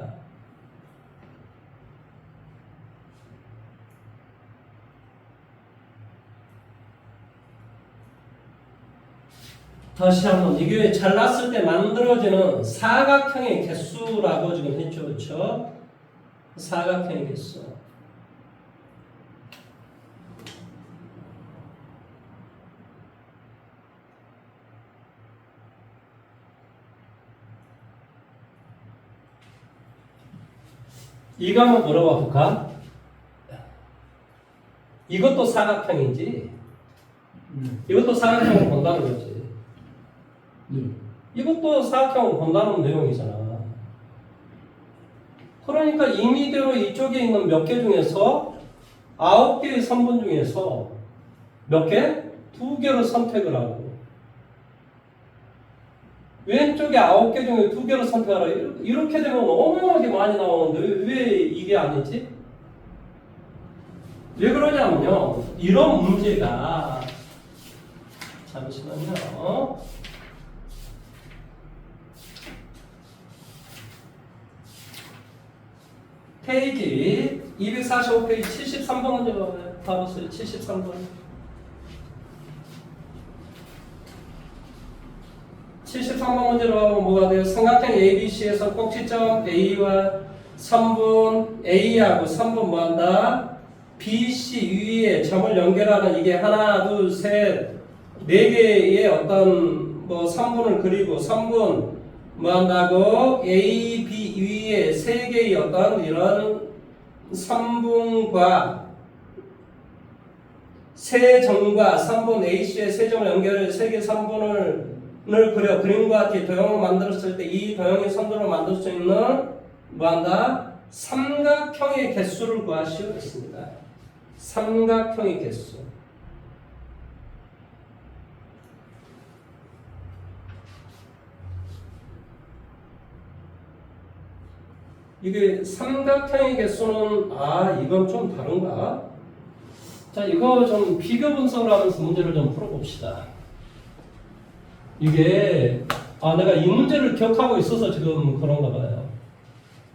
다시 한번 이게 잘랐을 때 만들어지는 사각형의 개수라고 지금 했죠, 그렇죠? 사각형의 개수. 이거 한번 물어봐 볼까? 이것도 사각형이지. 이것도 사각형을 본다는 거지. 네. 이것도 사각형을 본다는 내용이잖아. 그러니까 임의대로 이쪽에 있는 몇 개 중에서 9개의 선분 중에서 몇 개? 2개로 선택을 하고 왼쪽에 9개 중에 2개로 선택하라. 이렇게 되면 어마어마하게 많이 나오는데 왜 이게 아니지? 왜 그러냐면요. 이런 문제가 잠시만요. 페이지 245페이지 73번 문제 봐보세요. 73번. 73번 문제로 하면 뭐가 돼요? 삼각형 ABC에서 꼭지점 A와 선분 A하고 선분 뭐한다? BC 위에 점을 연결하는 이게 하나, 둘, 셋, 네 개의 어떤 뭐 선분을 그리고 선분 뭐한다고? A, B 위에 세 개의 어떤 이런 선분과 세 점과 선분 AC의 세 점을 연결해 세 개 선분을 그려 그림과 같이 도형을 만들었을 때 이 도형의 선분을 만들 수 있는 뭐한다? 삼각형의 개수를 구하시오 했습니다. 삼각형의 개수. 이게 삼각형의 개수는 이건 좀 다른가? 자, 이거 좀 비교 분석을 하면서 문제를 좀 풀어봅시다. 이게 내가 이 문제를 기억하고 있어서 지금 그런가 봐요.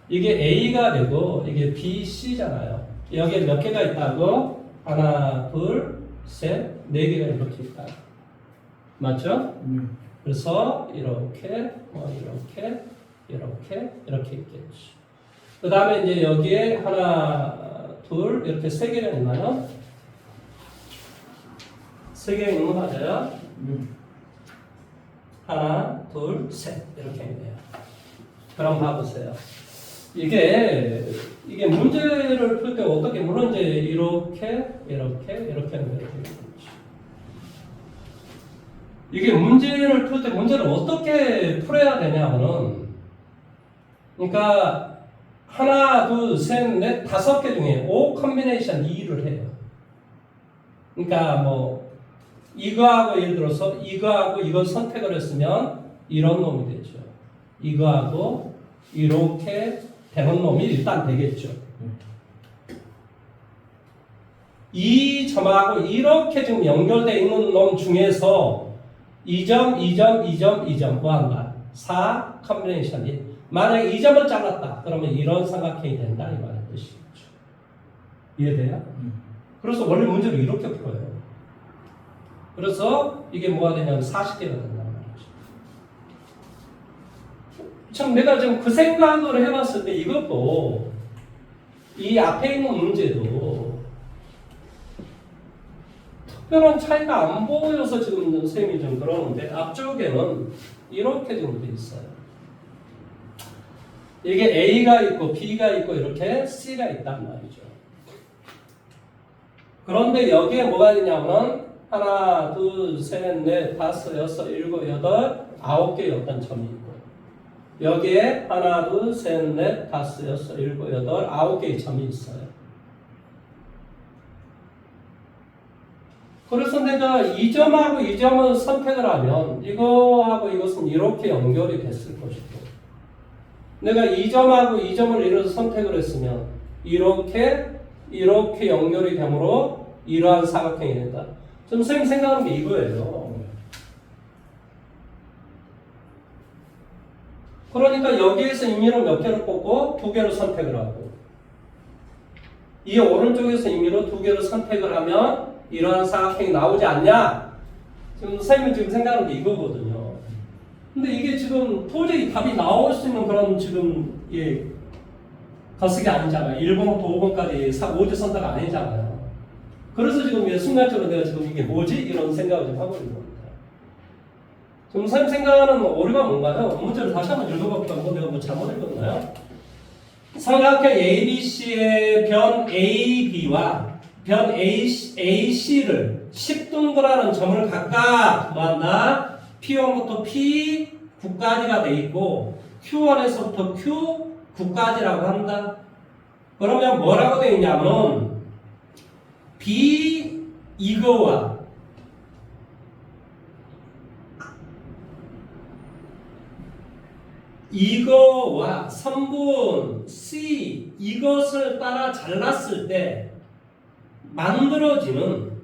이게 A가 되고 이게 B, C잖아요. 여기에 몇 개가 있다고? 하나, 둘, 셋, 네 개가 이렇게 있다. 맞죠? 그래서 이렇게, 이렇게 있겠죠. 그 다음에 이제 여기에 하나, 둘, 이렇게 세 개가 있나요? 세 개가 있는 거 맞아요? 하나, 둘, 셋 이렇게 있네요. 그럼 봐보세요. 이게 문제를 풀 때 어떻게 물론 이제 이렇게 하면 이렇게 되겠죠. 이게 문제를 풀 때 문제를 어떻게 풀어야 되냐면은 그러니까 하나, 둘, 셋, 넷, 5개 중에 5 컨비네이션 2를 해요. 그러니까 뭐 이거하고 예를 들어서 이거하고 이걸 선택을 했으면 이런 놈이 되죠. 이거하고 이렇게 되는 놈이 일단 되겠죠. 이 점하고 이렇게 지금 연결되어 있는 놈 중에서 2점, 2점, 2점, 2점 뭐 한다? 4 컨비네이션이 만약에 이 점을 잘랐다. 그러면 이런 삼각형이 된다 이 말의 뜻이죠. 이해돼요? 그래서 원래 문제를 이렇게 풀어요. 그래서 이게 뭐가 되냐면 40개가 된단 말이죠. 참 내가 지금 그 생각을 해봤을 때 이것도 이 앞에 있는 문제도 특별한 차이가 안 보여서 지금 쌤이 좀 그러는데 앞쪽에는 이렇게 좀 돼 있어요. 이게 A가 있고 B가 있고 이렇게 C가 있단 말이죠. 그런데 여기에 뭐가 있냐면 하나, 둘, 셋, 넷, 다섯, 여섯, 일곱, 여덟, 9개의 어떤 점이 있고 여기에 하나, 둘, 셋, 넷, 다섯, 여섯, 일곱, 여덟, 9개의 점이 있어요. 그래서 내가 이 점하고 이 점을 선택을 하면 이거하고 이것은 이렇게 연결이 됐을 것이고 내가 이 점하고 이 점을 이렇게 선택을 했으면 이렇게 연결이 되므로 이러한 사각형이 된다. 좀 선생님 생각하는 게 이거예요. 그러니까 여기에서 임의로 몇 개를 뽑고 2개를 선택을 하고 이 오른쪽에서 임의로 2개를 선택을 하면 이러한 사각형이 나오지 않냐? 지금 선생님이 지금 생각하는 게 이거거든요. 근데 이게 지금 도저히 답이 나올 수 있는 그런 지금 거스기 아니잖아요. 1번부터 5번까지 5대 선택 아니잖아요. 그래서 지금 순간적으로 내가 지금 이게 뭐지? 이런 생각을 좀 하고 있는 겁니다. 지금 선생님 생각하는 오류가 뭔가요? 문제를 다시 한번 읽어볼까요? 내가 뭐 잘못 읽었나요? 삼각형 ABC의 변 AB와 변 AC를 10등분하는 점을 각각 뭐한다? P1부터 P9까지가 돼 있고 Q1에서부터 Q9까지라고 한다. 그러면 뭐라고 되어 있냐면 B 이거와 이거와 선분 C 이것을 따라 잘랐을 때 만들어지는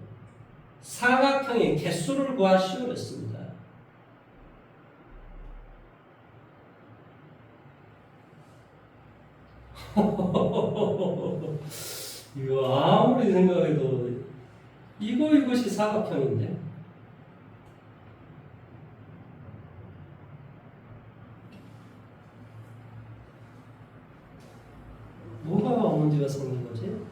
사각형의 개수를 구하시오 그랬습니다. 이거 아무리 생각해도 이것이 사각형인데 뭐가 문제가 생긴 거지?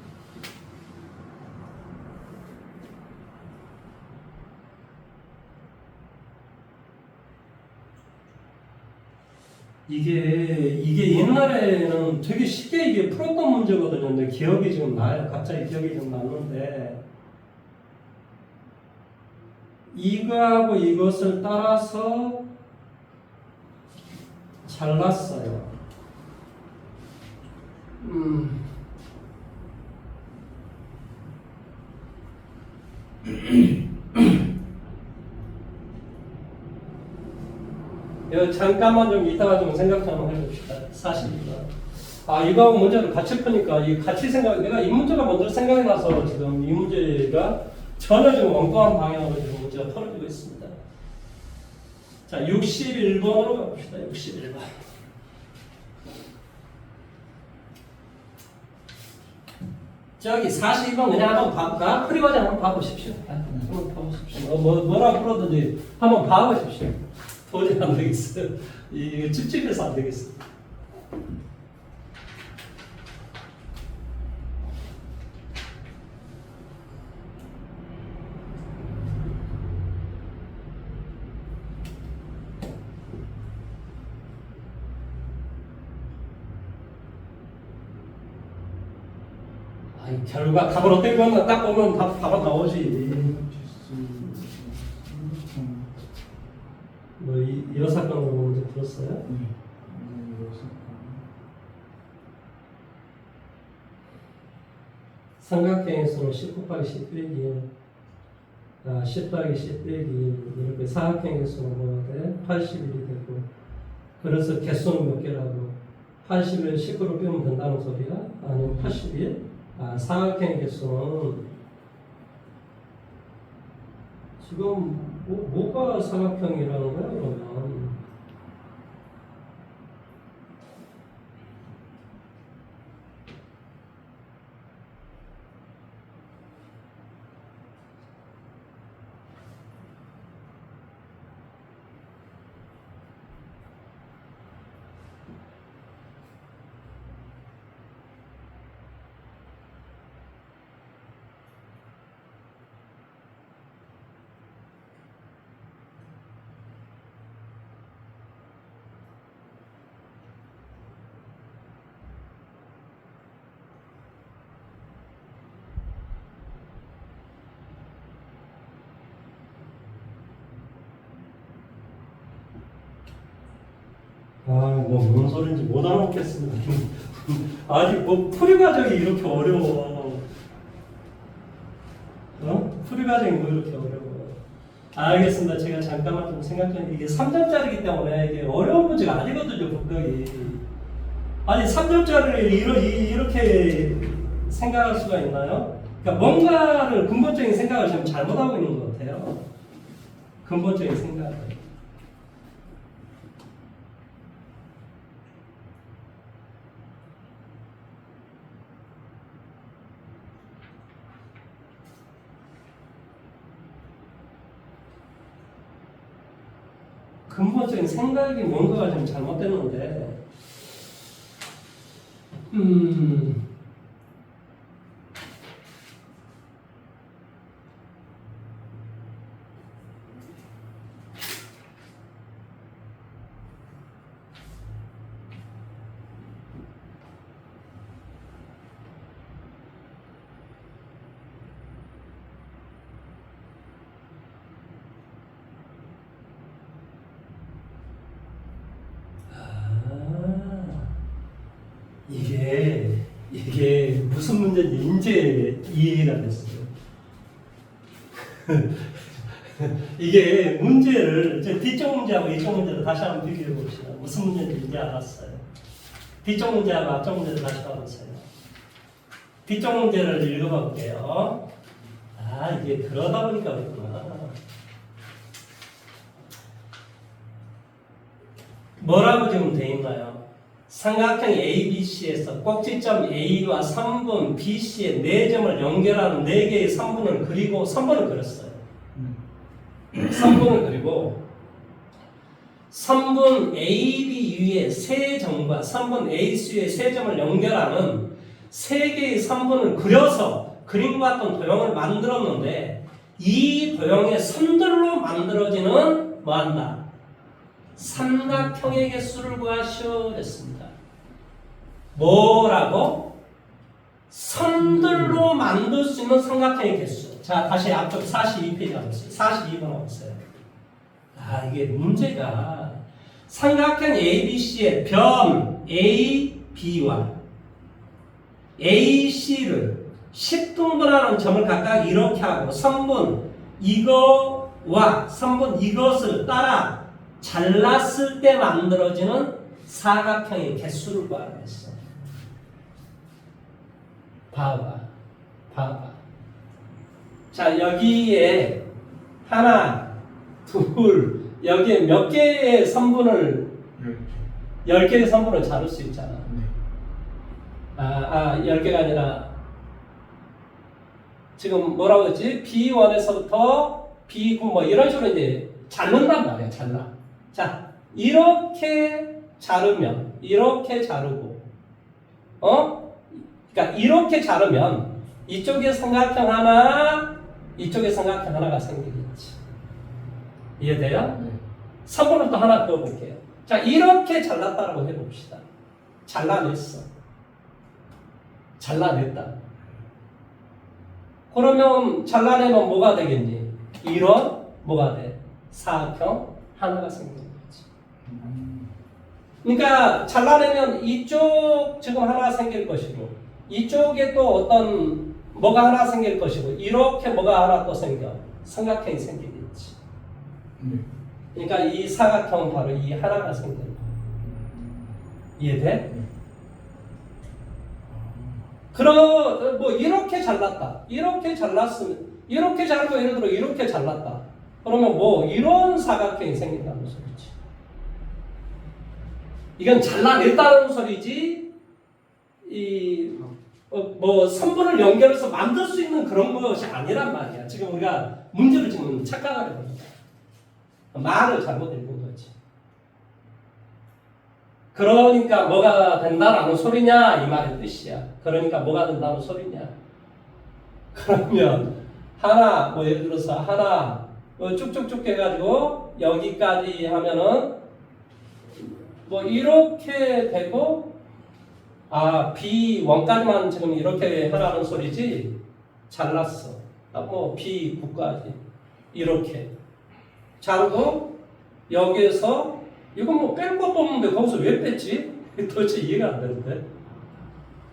이게 옛날에는 되게 쉽게 이게 풀었던 문제거든요. 근데 기억이 지금 나요. 갑자기 기억이 좀 나는데 이거하고 이것을 따라서 잘랐어요. 이거 잠깐만 좀 이따가 좀 생각 좀 해봅시다. 사실입니다. 아, 이거하고 문제를 같이 푸니까 이 같이 내가 이 문제가 먼저 생각이 나서 지금 이 문제가 전혀 지금 엉뚱한 방향으로 지금 문제가 풀어지고 있습니다. 자, 61번으로 가봅시다. 61번. 저기 42번 그냥 한번 봐볼까? 프리버전 한번 봐보십시오. 한번 봐보십시오. 뭐라 풀어든지 한번 봐보십시오. 도저히 안 되겠어요. 이게 찝찝해서 안 되겠어요. 아이, 결과 답을 어떻게 보면 딱 보면 답은 나오지. 이 사건으로 문제 풀었어요? 네. 삼각형에서는 10 곱하기 10 빼기 1, 10 더하기 10 빼기 1 이렇게 사각형에서는 뭐가 돼? 81이 되고 그래서 개수는 몇 개라고? 80을 19로 빼면 된다는 소리야? 아니면 81? 사각형의 개수는 지금 뭐가 사각형이라는 거야 그러면? 뭔 소린지 못 알아먹겠습니다. 아니, 풀이 과정이 이렇게 어려워. 풀이 과정이 뭐 이렇게 어려워. 알겠습니다. 제가 잠깐만 좀 생각 좀, 이게 3점짜리이기 때문에 이게 어려운 문제가 아니거든요, 분명히. 아니, 3점짜리를 이렇게 생각할 수가 있나요? 그러니까 뭔가를 근본적인 생각을 지금 잘못하고 있는 것 같아요. 근본적인 생각을. 근본적인 생각이 뭔가가 좀 잘못됐는데, 문제인지 이제 이해가 됐어요. 이게 문제를 뒤쪽 문제하고 이쪽 문제를 다시 한번 비교해 봅시다. 무슨 문제인지 이제 알았어요. 뒤쪽 문제하고 앞쪽 문제를 다시 봐보세요. 뒤쪽 문제를 읽어볼게요. 아, 이게 그러다 보니까 그렇구나. 뭐라고 지금 돼 있나요? 삼각형 ABC에서 꼭지점 A와 3분 BC의 4점을 연결하는 4개의 선분을 그리고 선분을 그렸어요. 선분을 그리고 선분 AB 위에 세 점과 선분 AC 위에 세 점을 연결하는 3개의 선분을 그려서 그림과 같은 도형을 만들었는데 이 도형의 선들로 만들어지는 뭐한다? 삼각형의 개수를 구하시오 됐습니다. 뭐라고? 선들로 만들 수 있는 삼각형의 개수. 자, 다시 앞쪽 42페이지 가보세요. 42번 와보세요. 아, 이게 문제가 삼각형 ABC의 변 A, B와 AC를 10등분하는 점을 각각 이렇게 하고 선분 이거와 선분 이것을 따라 잘랐을 때 만들어지는 사각형의 개수를 구하라 했어. 봐봐. 자, 여기에 하나, 둘, 여기에 몇 개의 선분을 10개의 선분을 자를 수 있잖아. 10개가 아니라 지금 뭐라고 했지? B1에서부터 B9 뭐 이런 식으로 이제 자른단 말이야. 잘라. 자, 이렇게 자르면 이렇게 자르고 그러니까 이렇게 자르면 이쪽에 삼각형 하나, 이쪽에 삼각형 하나가 생기겠지. 이해돼요? 네. 선분을 또 하나 그어볼게요. 자, 이렇게 잘랐다라고 해봅시다. 잘라냈어. 잘라냈다. 그러면 잘라내면 뭐가 되겠니? 이런 뭐가 돼? 사각형 하나가 생기는 거지. 그러니까 잘라내면 이쪽 지금 하나 생길 것이고 이쪽에 또 어떤 뭐가 하나 생길 것이고 이렇게 뭐가 하나 또 생겨. 삼각형이 생기겠지. 그러니까 이 사각형은 바로 이 하나가 생긴다. 이해돼? 뭐 이렇게 잘랐다. 이렇게 잘랐으면 이렇게 자르고 예를 들어 이렇게 잘랐다. 그러면 뭐 이런 사각형이 생긴다는 소리지. 이건 잘라냈다는 소리지. 뭐 선분을 연결해서 만들 수 있는 그런 것이 아니란 말이야. 지금 우리가 문제를 지금 착각하려고 합니다. 말을 잘못 읽은 거지. 그러니까 뭐가 된다라는 소리냐 이 말의 뜻이야. 그러니까 뭐가 된다는 소리냐. 그러면 하나 뭐 예를 들어서 하나 뭐 쭉쭉쭉 해가지고 여기까지 하면은 뭐 이렇게 되고 B1까지만 지금 이렇게 하라는 소리지. 잘랐어. 뭐 B9까지 이렇게 자르고 여기에서 이건 뭐 뺄 것도 없는데 거기서 왜 뺐지? 도대체 이해가 안 되는데.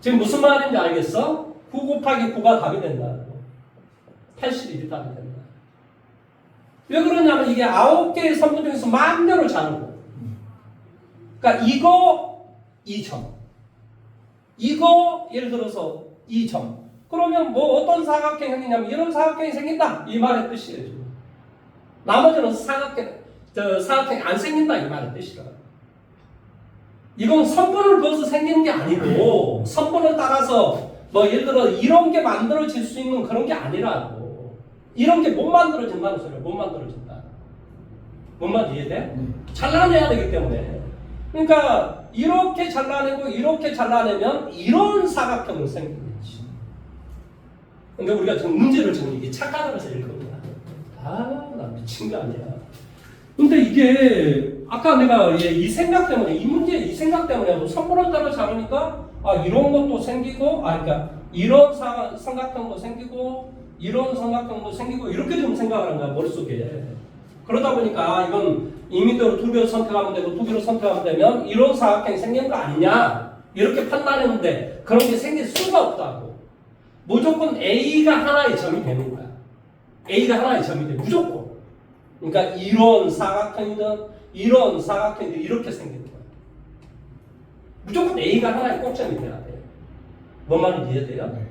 지금 무슨 말인지 알겠어? 9 곱하기 9가 답이 된다고. 81이 답이 된다. 왜 그러냐면 이게 9개의 선분 중에서 만료를 자르고. 그러니까 이거 2점. 이거 예를 들어서 2점. 그러면 뭐 어떤 사각형이 생기냐면 이런 사각형이 생긴다. 이 말의 뜻이에요. 지금. 나머지는 사각형이 안 생긴다. 이 말의 뜻이라. 이건 선분을 그어서 생기는 게 아니고 선분을 따라서 뭐 예를 들어 이런 게 만들어질 수 있는 그런 게 아니라고. 이런 게 못 만들어진다는 소리야. 못 만들어진다. 뭔 말 이해돼? 잘라내야 되기 때문에. 그러니까 이렇게 잘라내고 이렇게 잘라내면 이런 사각형을 생기겠지. 그러니까 우리가 지금 문제를 지금 이게 착각을 해서 읽은 거야. 나 미친 거 아니야. 근데 이게 아까 내가 이 생각 때문에 이 문제 이 생각 때문에 선분을 따라 자르니까 이런 것도 생기고 그러니까 이런 삼각형도 생기고 이런 삼각형도 생기고 이렇게 좀 생각을 한 거야 머릿속에. 그러다 보니까 이건 임의대로 두 개를 선택하면 되고 두 개를 선택하면 되면 이런 사각형이 생기는 거 아니냐 이렇게 판단했는데 그런 게 생길 수가 없다고. 무조건 A가 하나의 점이 되는 거야. A가 하나의 점이 돼. 무조건. 그러니까 이런 사각형이든 이렇게 생기는 거야. 무조건 A가 하나의 꼭점이 돼야 돼. 뭔 말인지 이해돼요? 네.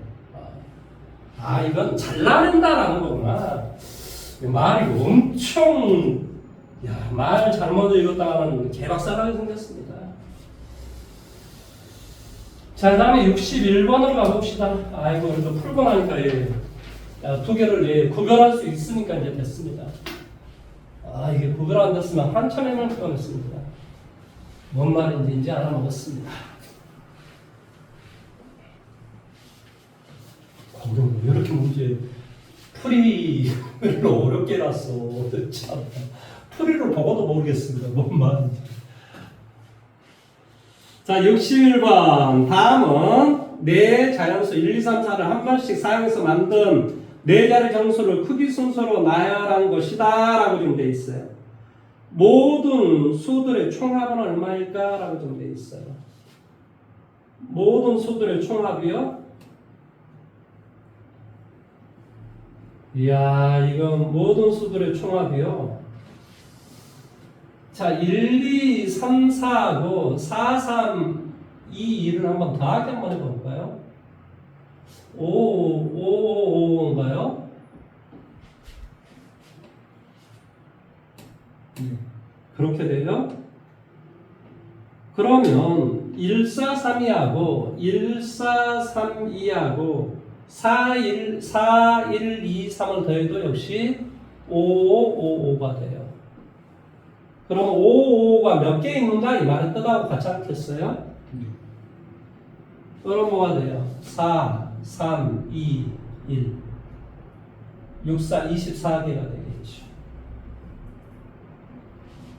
이건 잘라낸다라는 거구나. 말이 엄청, 말 잘못 읽었다가는 개박살나게 생겼습니다. 자, 그 다음에 61번으로 가봅시다. 이거 풀고 나니까, 두 개를, 구별할 수 있으니까 이제 됐습니다. 이게 구별 안 됐으면 한참 해낼 뻔했습니다. 뭔 말인지 이제 알아먹었습니다. 왜 이렇게 문제 풀이를 어렵게 놨어. 참 풀이를 보고도 모르겠습니다. 뭔 말인지. 자, 61번. 다음은 네 자연수 1, 2, 3, 4를 한 번씩 사용해서 만든 네 자리 정수를 크기 순서로 나열한 것이다 라고 좀 돼 있어요. 모든 수들의 총합은 얼마일까? 라고 좀 돼 있어요. 모든 수들의 총합이요? 이건 모든 수들의 총합이요. 자, 1, 2, 3, 4하고 4, 3, 2, 2를 한번 더하기 한번 해볼까요? 5, 5인가요? 그렇게 돼요? 그러면 1, 4, 3, 2하고 1, 4, 3, 2하고 4, 1, 2, 3을 더해도 역시 5, 5, 5가 돼요. 그럼 5, 5가 몇 개 있는가? 이 말은 뜻하고 같지 않겠어요? 그럼 뭐가 돼요? 4, 3, 2, 1. 6, 4, 24개가 되겠죠.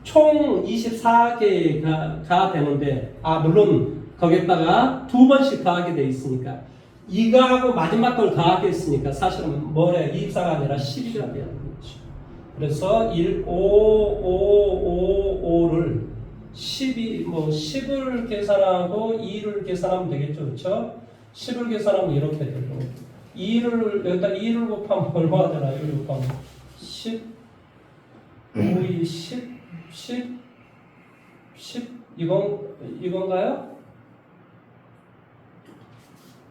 총 24개가 되는데, 물론 거기에다가 두 번씩 더하게 돼 있으니까, 이거하고 마지막 걸 더하게 했으니까 사실은 뭐래? 24가 아니라 12가 되는 거죠. 그래서 1, 5, 5, 5를 10을 계산하고 2를 계산하면 되겠죠. 그렇죠? 10을 계산하면 이렇게 되고 여기다 2를 곱하면 얼마가 되나? 1을 곱하면 10, 5, 2, 10 이건가요?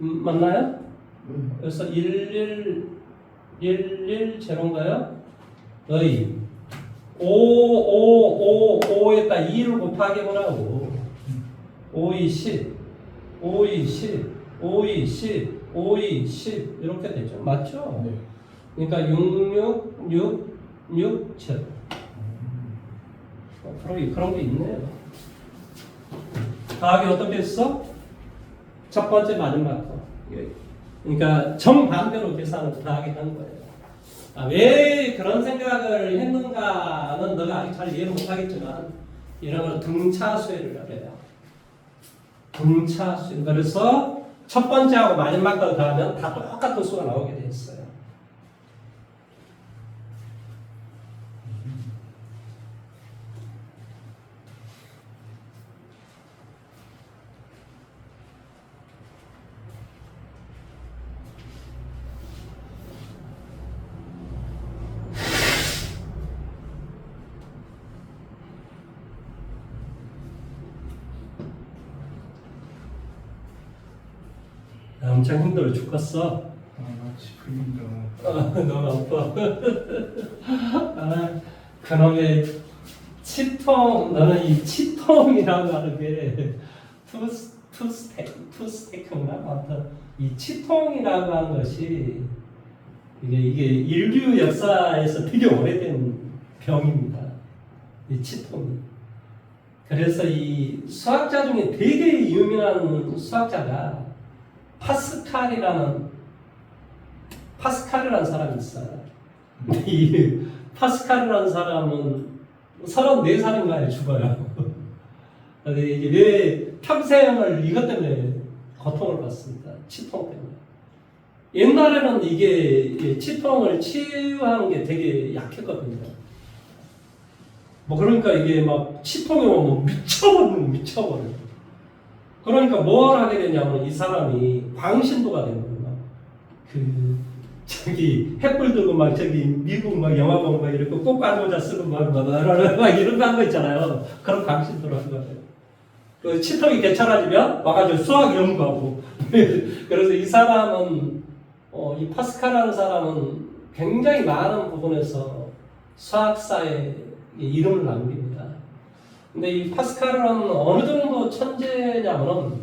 맞나요? 그래서 11, 0인가요? 5에다 2를 곱하기 하라고. 5, 2, 10, 5, 2, 10, 5, 2, 10, 5, 2, 10 이렇게 되죠. 맞죠? 네. 그러니까 6, 7. 그런 게 있네요. 더하기 어떻게 했어? 첫 번째 마지막 거. 그러니까 정반대로 계산을 더하기 한 거예요. 왜 그런 생각을 했는가는 너가 아직 잘 이해를 못하겠지만 이런 걸 등차수열이라고 해요. 등차수열. 그래서 첫 번째하고 마지막 걸 더하면 다 똑같은 수가 나오게 돼 있어요. 엄청 힘들어 죽겠어. 같이 풀린다. 너무 아파. 그놈의 치통, 너는 이 치통이라고 하는 게 투스테크인가? 아무튼 이 치통이라고 하는 것이 이게 인류 역사에서 되게 오래된 병입니다. 이 치통이. 그래서 이 수학자 중에 되게 유명한 수학자가 파스칼이라는 사람이 있어요. 이 파스칼이라는 사람은 34살인가에 죽어요. 이게 왜 평생을 이것 때문에 고통을 받습니다. 치통 때문에. 옛날에는 이게 치통을 치유하는 게 되게 약했거든요. 그러니까 이게 막 치통이 오면 미쳐버려요. 그러니까 뭘 하게 되냐면 이 사람이 광신도가 되는 거예요. 저기 햇불 들고 막 저기 미국 막 영화 보고 막 이렇게 꽃갈 모자 쓰고 막 이런 거 한 거 있잖아요. 그런 방식으로 한 거예요. 그 치통이 괜찮아지면 와가지고 수학 연구하고. 그래서 이 사람은 이 파스칼이라는 사람은 굉장히 많은 부분에서 수학사에 이름을 남깁니다. 근데 이 파스칼은 어느 정도 천재냐면은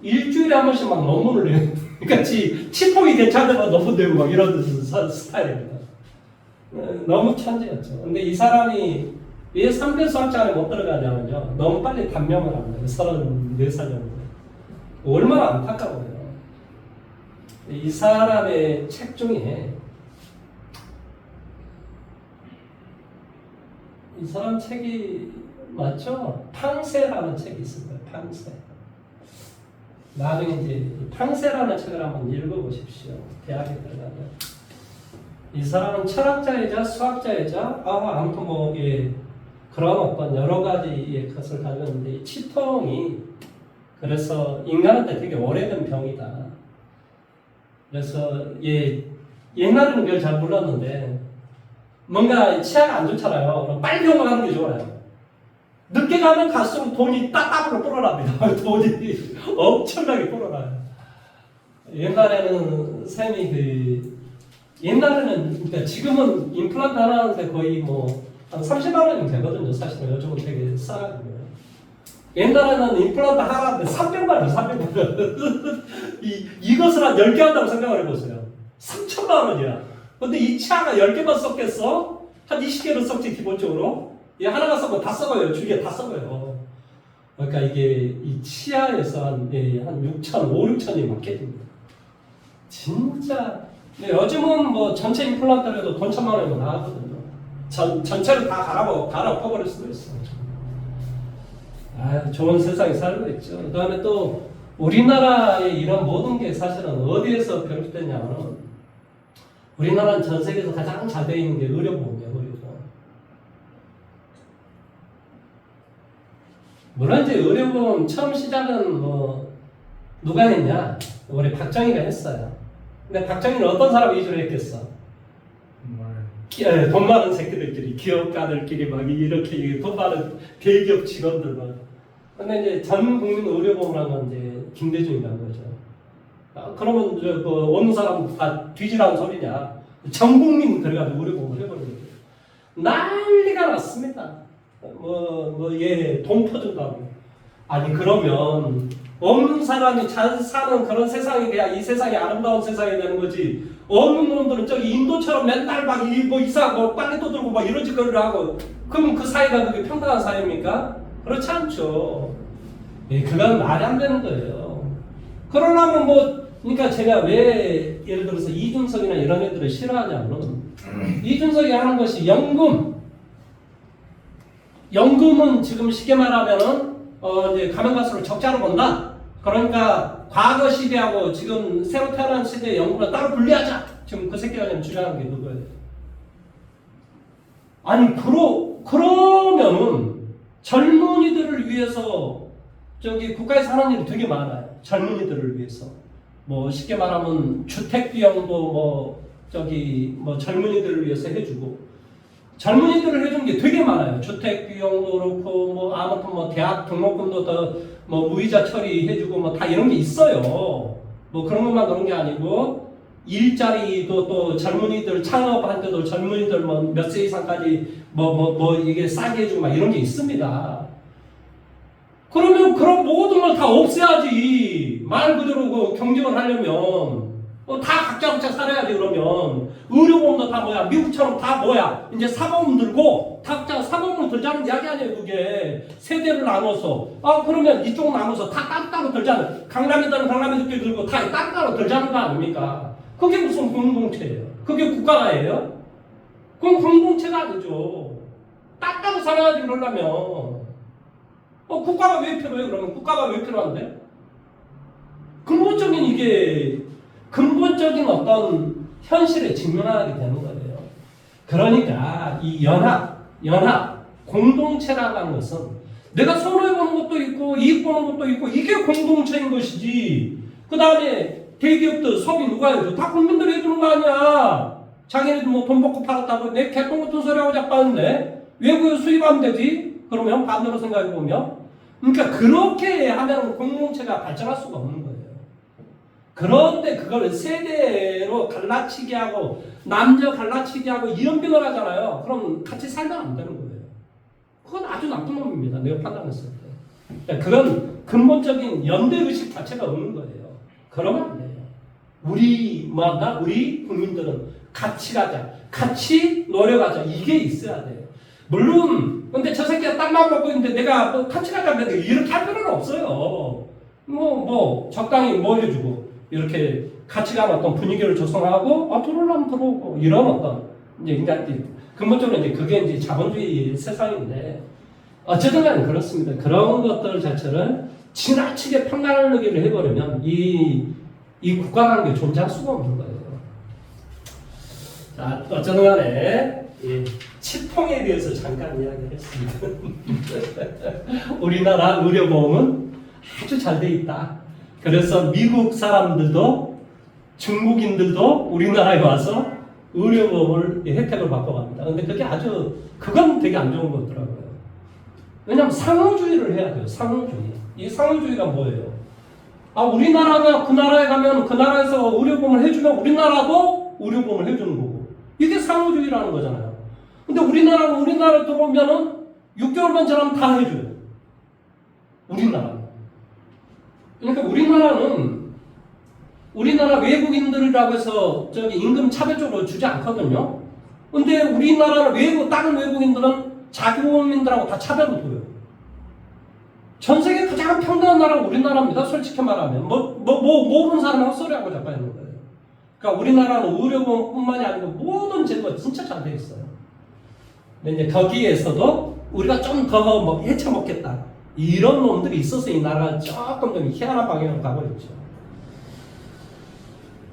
일주일에 한 번씩 막 논문을 내요. 그러니까 치통이 괜찮으면 논문 내고 막 이런 스타일입니다. 너무 천재였죠. 근데 이 사람이 왜 3대 수학자에 못 들어가냐면요. 너무 빨리 단명을 합니다. 34살이었는데. 얼마나 안타까워요. 이 사람의 책 중에 이 사람 책이 맞죠? 팡세라는 책이 있습니다. 팡세. 나중에 이제 팡세라는 책을 한번 읽어보십시오. 대학에 들어가면. 이 사람은 철학자이자 수학자이자 아무튼 뭐 그런 어떤 여러 가지의 것을 가지고 있는데 이 치통이 그래서 인간한테 되게 오래된 병이다. 그래서 옛날에는 그걸 잘 몰랐는데 뭔가 치아가 안 좋잖아요. 그럼 빨리 병원 가는 게 좋아요. 늦게 가면 갈수록 돈이 따따블로 불어납니다. 돈이 엄청나게 불어나요. 옛날에는 옛날에는 그러니까 지금은 임플란트 하나 하는데 거의 한 30만 원이면 되거든요. 사실은 요즘은 되게 싸거든요. 옛날에는 임플란트 하나 하는데 300만 원, 300만 원. 이것을 한 10개 한다고 생각을 해보세요. 3천만 원이야. 근데 이 치아가 10개만 썩겠어? 한 20개를 썩지, 기본적으로. 얘 하나가 썩으면 다 썩어요. 줄기에 다 썩어요. 그러니까 이게 이 치아에서 한 6천, 5, 6천이 막혀집니다. 진짜. 근데 요즘은 전체 임플란트를 해도 돈 1,000만 원이면 나가거든요. 전체를 다 갈아엎어버릴 수도 있어. 좋은 세상에 살고 있죠. 그 다음에 또 우리나라의 이런 모든 게 사실은 어디에서 비롯됐냐면 우리나라는 전 세계에서 가장 잘 되어 있는 게 의료보험이에요. 의료보험. 물론 이제 의료보험 처음 시작은 누가 했냐? 우리 박정희가 했어요. 근데 박정희는 어떤 사람 위주로 했겠어? 돈 많은 새끼들끼리, 기업가들끼리 막 이렇게 돈 많은 대기업 직원들 막. 근데 이제 전 국민 의료보험이라는 건 이제 김대중이라는 거죠. 그러면 어느 사람 다 뒤지라는 소리냐? 전 국민 들어가지고 의료보험을 해버리는 거예요. 난리가 났습니다. 돈 퍼준다고. 아니, 그러면 없는 사람이 잘 사는 그런 세상이 돼야 이 세상이 아름다운 세상이 되는 거지. 없는 놈들은 저기 인도처럼 맨날 막 이상하고 빨래도 들고 막 이런 짓거리를 하고 그러면 그 사회가 그게 평등한 사회입니까? 그렇지 않죠. 그건 말이 안 되는 거예요. 그러려면 그러니까 제가 왜 예를 들어서 이준석이나 이런 애들을 싫어하냐면 이준석이 하는 것이 연금은 지금 쉽게 말하면은 이제 가면 갈수록 적자로 본다. 그러니까 과거 시대하고 지금 새로 태어난 시대의 연금을 따로 분리하자. 지금 그 새끼가 지금 주장하는 게 그거예요. 아니 그러면은 젊은이들을 위해서 국가에서 하는 일이 되게 많아요. 젊은이들을 위해서. 쉽게 말하면 주택 비용도 젊은이들을 위해서 해주고 젊은이들을 해준 게 되게 많아요. 주택 비용도 그렇고 아무튼 대학 등록금도 더 무이자 처리해주고 다 이런 게 있어요. 그런 것만 그런 게 아니고 일자리도 또 젊은이들 창업한 데도 젊은이들 몇 세 이상까지 이게 싸게 해주고 이런 게 있습니다. 그러면 그런 모든 걸 다 없애야지. 말 그대로 경쟁을 하려면 다 각자 살아야지. 그러면 의료보험도 다 미국처럼 다 이제 사보험 들고 각자 사보험을 들자는 이야기 아니에요. 그게 세대를 나눠서 그러면 이쪽 나눠서 다 따로따로 들자는, 강남이든 강남이들끼리 들고 다 따로따로 들자는 거 아닙니까? 그게 무슨 공동체예요? 그게 국가가예요? 그건 공동체가 아니죠. 따로 살아야지. 그러려면 국가가 왜 필요해요? 그러면 국가가 왜 필요한데? 근본적인 어떤 현실에 직면하게 되는 거예요. 그러니까 이 연합, 공동체라는 것은 내가 손해보는 것도 있고 이익 보는 것도 있고 이게 공동체인 것이지. 그 다음에 대기업들 소비 누가 해줘? 다 국민들이 해주는 거 아니야. 자기네들 뭐 돈 받고 팔았다고 내 개똥 같은 소리하고 자꾸 하는데 외국에 수입하면 되지? 그러면 반대로 생각해보면 그러니까 그렇게 하면 공동체가 발전할 수가 없는 거예요. 그런데 그걸 세대로 갈라치기 하고 남녀 갈라치기 하고 이연병을 하잖아요. 그럼 같이 살면 안 되는 거예요. 그건 아주 나쁜 놈입니다. 내가 판단했을 때. 그러니까 그런 근본적인 연대의식 자체가 없는 거예요. 그러면 안 돼요. 우리 국민들은 같이 가자. 같이 노력하자. 이게 있어야 돼요. 물론 근데 저 새끼가 땅만 먹고 있는데 내가 뭐 같이 가자면 이렇게 할 필요는 없어요. 뭐 적당히 뭐 해주고 이렇게 같이 가는 어떤 분위기를 조성하고 들어오려면 들어오고 이런 어떤 이제 근본적으로 이제 그게 이제 자본주의 세상인데 어쨌든 간에 그렇습니다. 그런 것들 자체를 지나치게 평가하기를 해버리면 이 국가라는 게 존재할 수가 없는 거예요. 자, 어쨌든 간에 이 치통에 대해서 잠깐 이야기를 했습니다. 우리나라 의료보험은 아주 잘 돼 있다. 그래서 미국 사람들도 중국인들도 우리나라에 와서 의료보험을 혜택을 받고 갑니다. 근데 그건 되게 안 좋은 거더라고요. 왜냐하면 상호주의를 해야 돼요. 상호주의. 이 상호주의가 뭐예요? 우리나라가 그 나라에 가면 그 나라에서 의료보험을 해주면 우리나라도 의료보험을 해주는 거고. 이게 상호주의라는 거잖아요. 근데 우리나라 들어오면은 6개월만 지나면 다 해줘요. 우리나라는. 그러니까 우리나라 외국인들이라고 해서 임금 차별적으로 주지 않거든요. 근데 우리나라는 다른 외국인들은 자기 국민들하고 다 차별을 둬요. 전 세계 가장 평등한 나라가 우리나라입니다. 솔직히 말하면. 모르는 사람은 헛소리하고 자꾸 하는 거예요. 그러니까 우리나라는 의료보험뿐만이 아니고 모든 제도가 진짜 잘 돼 있어요. 근데 이제 거기에서도 우리가 좀 더 헤쳐먹겠다. 이런 놈들이 있어서 이 나라가 조금 좀 희한한 방향으로 가고 있죠.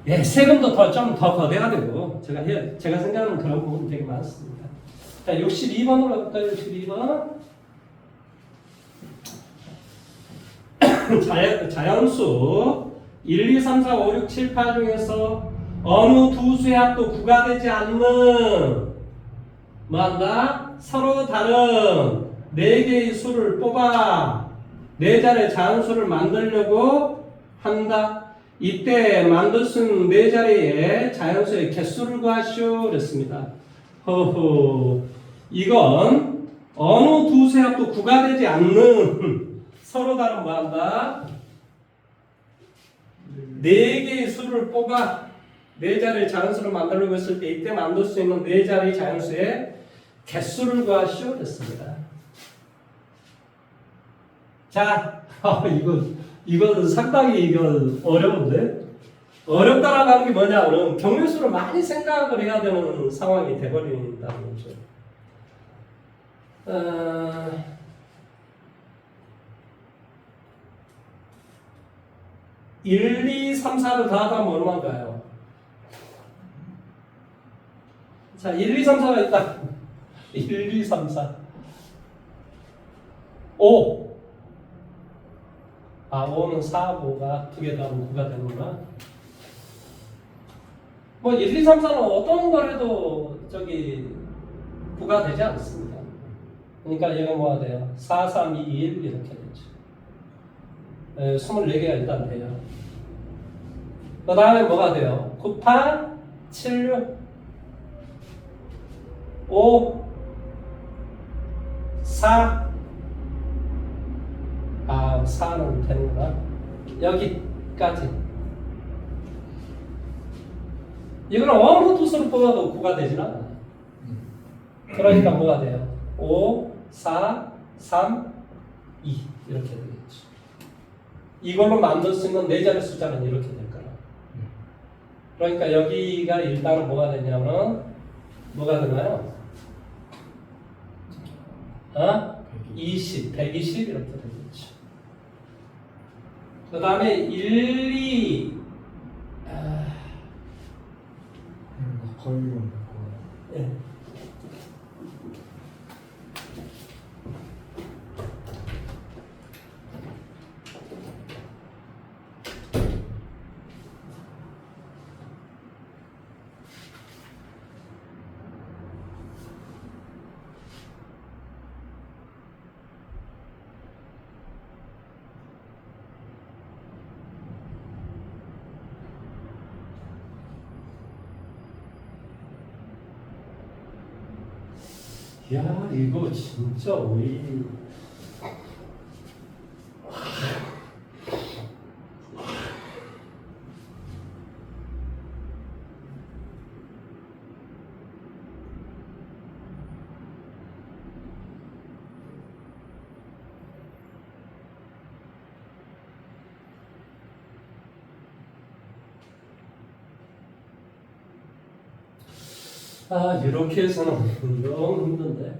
예, 세금도 좀 더 거대가 되고, 제가 생각하는 그런 부분 되게 많습니다. 자, 62번으로 갈까요? 62번. 자연수 1, 2, 3, 4, 5, 6, 7, 8 중에서 어느 두 수의 합도 9가 되지 않는 뭐한다? 서로 다른 4개의 수를 뽑아 4자리의 자연수를 만들려고 한다. 이때 만들 수 있는 4자리의 자연수의 개수를 구하시오. 그랬습니다. 허허. 이건 어느 두 수의 합도 9가 되지 않는 서로 다른 뭐한다? 4개의 수를 뽑아 4자리의 자연수를 만들려고 했을 때 이때 만들 수 있는 4자리의 자연수의 개수를 구하시오. 그랬습니다. 자, 이거 상당히 어려운데? 어렵다라고 하는 게 뭐냐면 경우수를 많이 생각을 해야 되는 상황이 돼버린다는 거죠. 1, 2, 3, 4를 더하면 얼마인가요? 자, 1, 2, 3, 4가 있다. 1, 2, 3, 4. 5. 5는 4, 5가 2개 더하면 9가 되는구나. 1, 2, 3, 4는 어떤 거라도 9가 되지 않습니다. 그러니까 얘가 뭐가 돼요? 4, 3, 2, 1 이렇게 되죠. 24개가 일단 돼요. 그 다음에 뭐가 돼요? 9, 8, 7, 6, 5, 4. 4는 되는구나. 여기까지. 이거는 어느 두 수를 뽑아도 9가 되진 않아요. 그러니까 뭐가 돼요? 5, 4, 3, 2 이렇게 되겠죠. 이걸로 만들 수 있는 4자리 숫자는 이렇게 될 거라. 그러니까 여기가 일단은 뭐가 되냐면 뭐가 되나요? 20, 120 이렇게 되겠죠. 그 다음에 1, 2 거의 예. 야, 이거 진짜 오일. 아, 이렇게 해서는 너무 힘든데.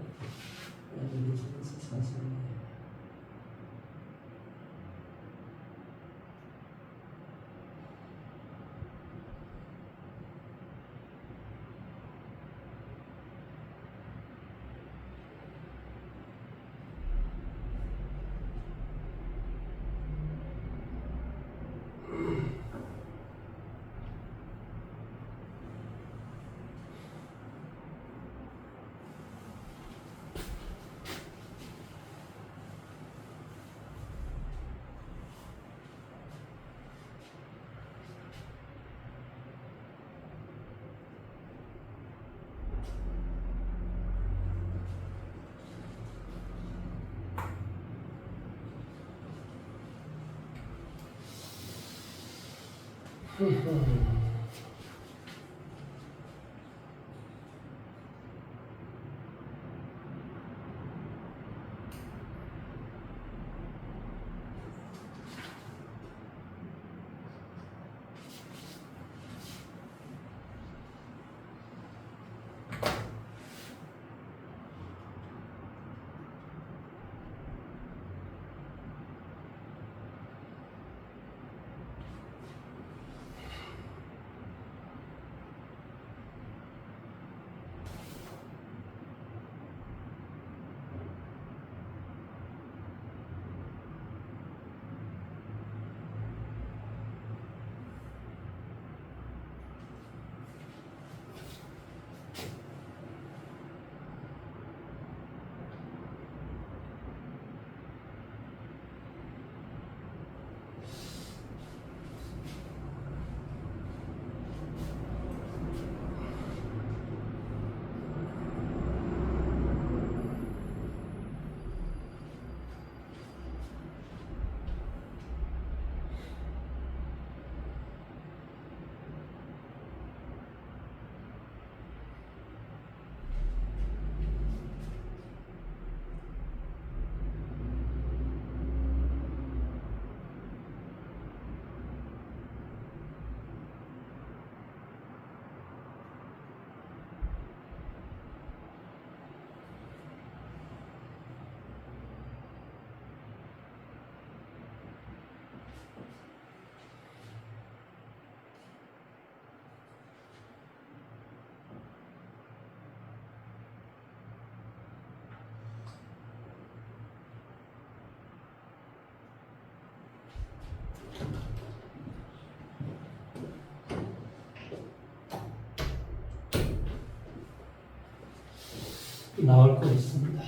나올 거 있습니다.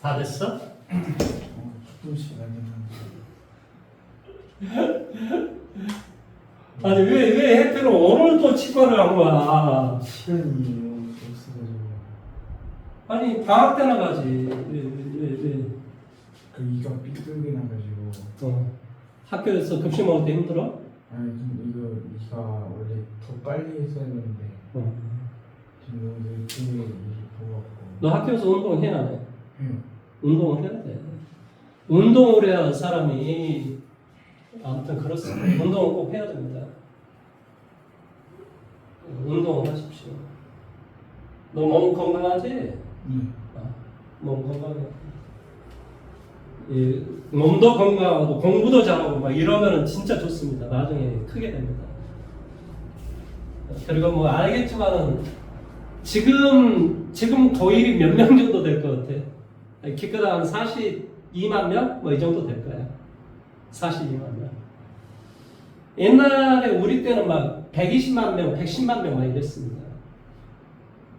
다 됐어? 조금씩 알긴 아니 왜 해피는 오늘 또 치과를 한 거야? 한데 시간이 없어가지고 아니 방학 때나 가지. 왜? 그 이가 삐뚤게 나가지고 학교에서 급식 먹을 때 힘들어? 아니 근데 이가 원래 더 빨리 했어야 되는데 지금 너무 늦게 일이 보고갖고 너 학교에서 운동해야 해. 해요. 운동을 해야 돼. 운동을 해야 사람이 아무튼 그렇습니다. 운동은 꼭 해야 됩니다. 운동을 하십시오. 너 몸 건강하지? 네. 몸 건강해. 이 몸도 건강하고 공부도 잘하고 막 이러면은 진짜 좋습니다. 나중에 크게 됩니다. 그리고 뭐 알겠지만은 지금 고일이 몇 명 정도 될 것 같아? 기껏 한 42만 명? 뭐 이 정도 될 거야. 42만 명. 옛날에 우리 때는 막 120만 명, 110만 명 막 이랬습니다.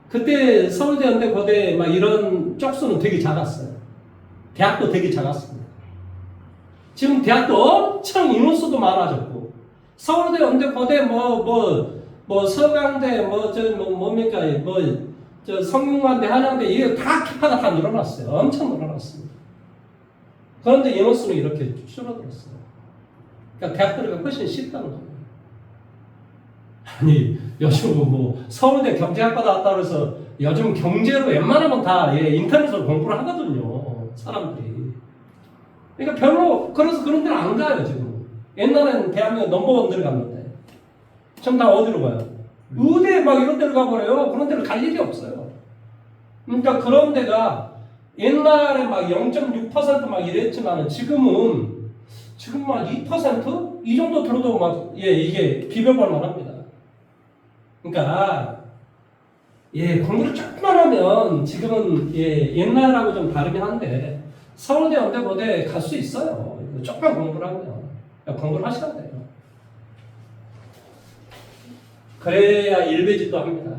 그때 서울대, 연대, 고대 막 이런 쪽수는 되게 작았어요. 대학도 되게 작았습니다. 지금 대학도 엄청 인원수도 많아졌고 서울대, 연대, 고대 뭐 서강대 뭡니까 저 성균관대, 한양대 이게 다 키파가 다 늘어났어요. 엄청 늘어났습니다. 그런데 인원수는 이렇게 줄어들었어요. 그러니까 대학들이 훨씬 쉽다는 거예요. 아니 요즘 뭐 서울대 경제학과 나왔다고 해서 요즘 경제로 웬만하면 다 인터넷으로 공부를 하거든요. 사람들이. 그러니까 별로 그래서 그런 데는 안 가요 지금. 옛날에는 대한민국 넘버원들 갔는데 지금 다 어디로 가요? 의대 막 이런 데로 가버려요. 그런 데를 갈 일이 없어요. 그러니까 그런 데가 옛날에 막 0.6% 막 이랬지만은 지금 막 2%? 이 정도 들어도 막 이게 비벼볼 만합니다. 그러니까 공부를 조금만 하면 지금은 옛날하고 좀 다르긴 한데 서울대, 연대, 고대 갈 수 있어요. 조금만 공부를 하면 공부를 하셔야 돼요. 그래야 일배지도 합니다.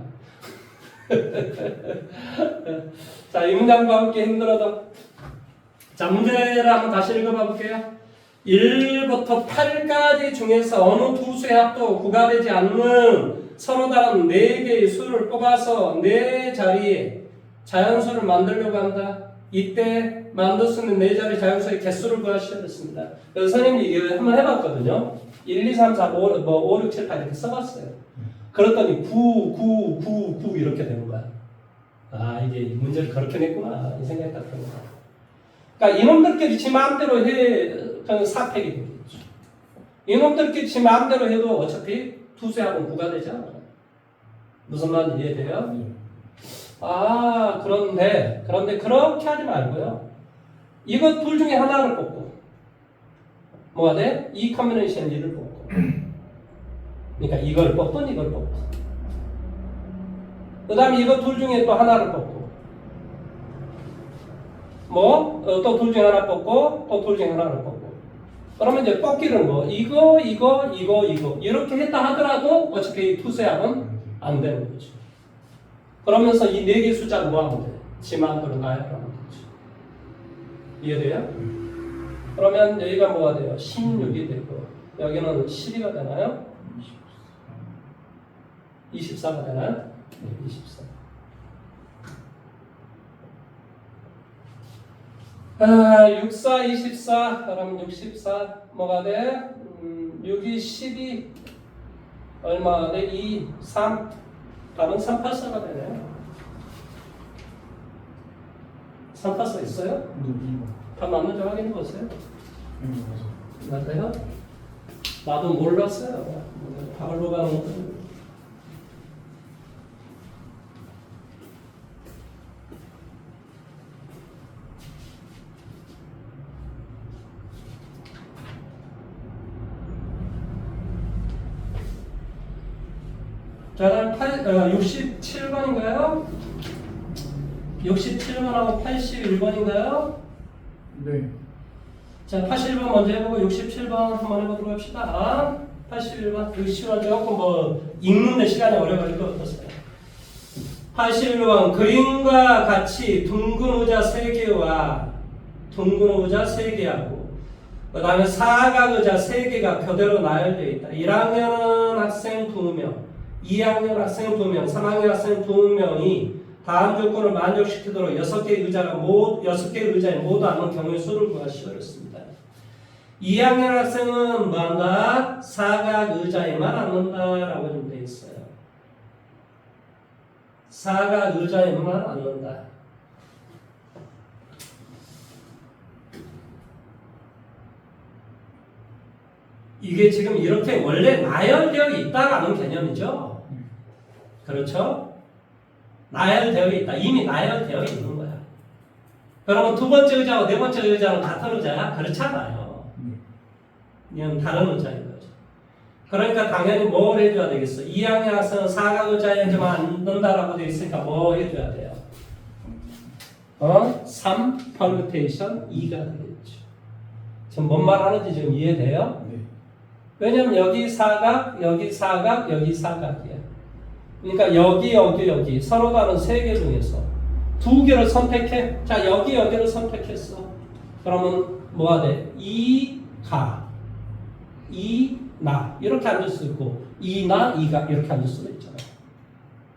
자, 이 문장 봐볼게 힘들어도. 자, 문제를 한번 다시 읽어봐 볼게요. 1부터 8까지 중에서 어느 두 수의 합도 구가되지 않는 서로 다른 4개의 수를 뽑아서 4자리에 자연수를 만들려고 한다. 이때 만들 수 있는 4자리 자연수의 개수를 구하셔야 됐습니다. 그래서 선생님이 이거 한번 해봤거든요. 1, 2, 3, 4, 5, 6, 7, 8 이렇게 써봤어요. 그랬더니 9, 9, 9, 9 이렇게 되는 거야. 아, 이게 문제를 그렇게 냈구나. 이 생각이 딱 드는 거야. 그러니까 이놈들끼리 지 마음대로 그냥 사팩이 되겠죠. 이놈들끼리 지 마음대로 해도 어차피 투수하고는 구가 되지 않아요. 무슨 말인지 이해돼요? 아, 그런데 그렇게 하지 말고요. 이것 둘 중에 하나를 뽑고 뭐가 돼? 이 컨비네이션 이를 뽑고 그러니까 이걸 뽑든 이걸 뽑든 그 다음에 이거 둘 중에 또 하나를 뽑고 또 둘 중에 하나 뽑고 또 둘 중에 하나를 뽑고 그러면 이제 뽑기는 이거 이렇게 했다 하더라도 어차피 투세하면 안 되는 거죠. 그러면서 이 4개 숫자 모아보면 돼. 지 마음대로 나열하면 되죠. 이해돼요? 그러면 여기가 뭐가 돼요? 16이 되고 여기는 12가 되나요? 24가 되나요? 네, 24. 64, 24, 그럼 64 뭐가 돼? 6이 12 얼마가 돼? 2, 3 답은 384가 되네요. 384 있어요? 답 맞는지 확인해 보세요. 맞아요? 나도 몰랐어요. 답을 보고 하는 것도. 자, 다음 67번인가요? 67번하고 81번인가요? 네. 자, 81번 먼저 해보고 67번 한번 해보도록 합시다. 81번, 67번 조금 읽는데 시간이 오래 걸릴 것 같았어요. 81번 그림과 같이 둥근 의자 3개와 둥근 의자 3개하고 그 다음에 사각 의자 3개가 교대로 나열되어 있다. 1학년 학생 2명, 2학년 학생 2명, 3학년 학생 2명이 다음 조건을 만족시키도록 6개의 의자에 모두 앉는 경우의 수를 구하시오. 그렇습니다. 2학년 학생은 뭐한다? 사각 의자에만 앉는다라고 좀 되어 있어요. 사각 의자에만 앉는다. 이게 지금 이렇게 원래 나열되어 있다라는 개념이죠. 그렇죠? 나열되어 있다. 이미 나열되어 있는 거야. 그러면 두 번째 의자와 네 번째 의자는 같은 의자야? 그렇지 않아요. 이건 다른 의자인 거죠. 그러니까 당연히 뭘 해줘야 되겠어? 2학년 학생은 사각 의자에만 앉는다라고 되어 있으니까 뭐 해줘야 돼요? 3 permutation 2가 되겠죠. 지금 뭔 말 하는지 지금 이해돼요? 네. 왜냐면 여기 사각, 여기 사각, 여기 사각이야. 그러니까 여기 서로 다른 3개 중에서 2개를 선택해. 자, 여기를 선택했어. 그러면 뭐가 돼? 이가, 이나 이렇게 앉을 수 있고 이나 이가 이렇게 앉을 수도 있잖아요.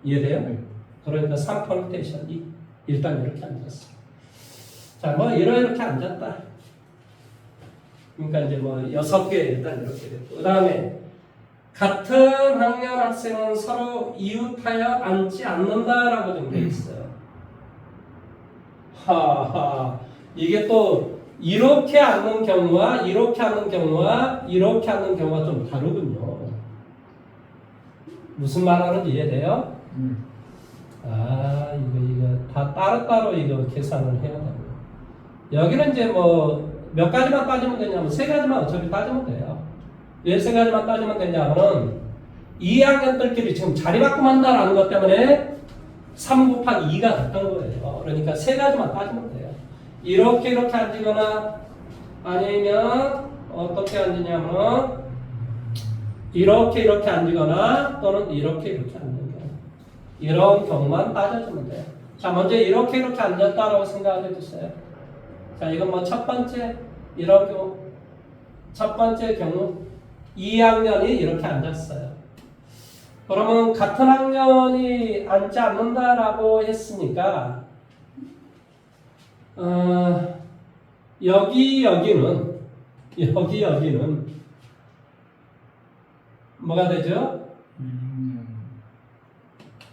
이해돼요? 네. 그러니까 3 퍼뮤테이션 2. 일단 이렇게 앉았어. 자, 뭐 이렇게 앉았다. 그러니까 이제 뭐 6개 일단 이렇게 됐고, 그 다음에 같은 학년 학생은 서로 이웃하여 앉지 않는다라고 정되어 있어요. 하하, 이게 또 이렇게 앉는 경우와 이렇게 앉는 경우와 이렇게 앉는 경우가 좀 다르군요. 무슨 말하는지 이해돼요? 아, 이거 다 따로따로 이거 계산을 해야 돼요. 여기는 이제 뭐 몇 가지만 따지면 되냐면 3가지만 어차피 따지면 돼요. 왜 3가지만 따지면 되냐면은 2학년들끼리 지금 자리 바꿈 한다라는 것 때문에 3 곱하기 2가 됐던 거예요. 그러니까 3가지만 따지면 돼요. 이렇게 앉거나 아니면 어떻게 앉느냐면 이렇게 앉거나 또는 이렇게 앉는 경우, 이런 경우만 따져주면 돼요. 자, 먼저 이렇게 앉았다라고 생각해 주세요. 자, 이건 뭐 첫 번째 이런 경우, 첫 번째 경우 2학년이 이렇게 앉았어요. 그러면 같은 학년이 앉지 않는다라고 했으니까 여기는 뭐가 되죠?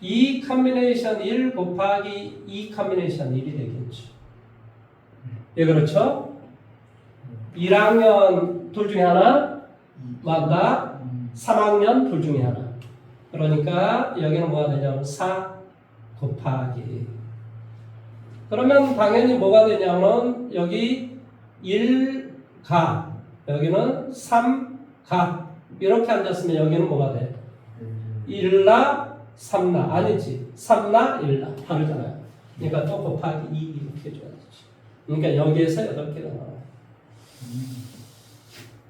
2 컨비네이션 1 곱하기 2 컨비네이션 1이 되겠죠. 예, 그렇죠? 1학년 둘 중에 하나, 맞다. 3학년 둘 중에 하나. 그러니까 여기는 뭐가 되냐면 4 곱하기. 그러면 당연히 뭐가 되냐면 여기 1가, 여기는 3가. 이렇게 앉았으면 여기는 뭐가 돼? 1나 3나 아니지. 3나 1나 다르잖아요. 그러니까 또 곱하기 2 이렇게 해줘야지. 그러니까 여기에서 8개가 나와요.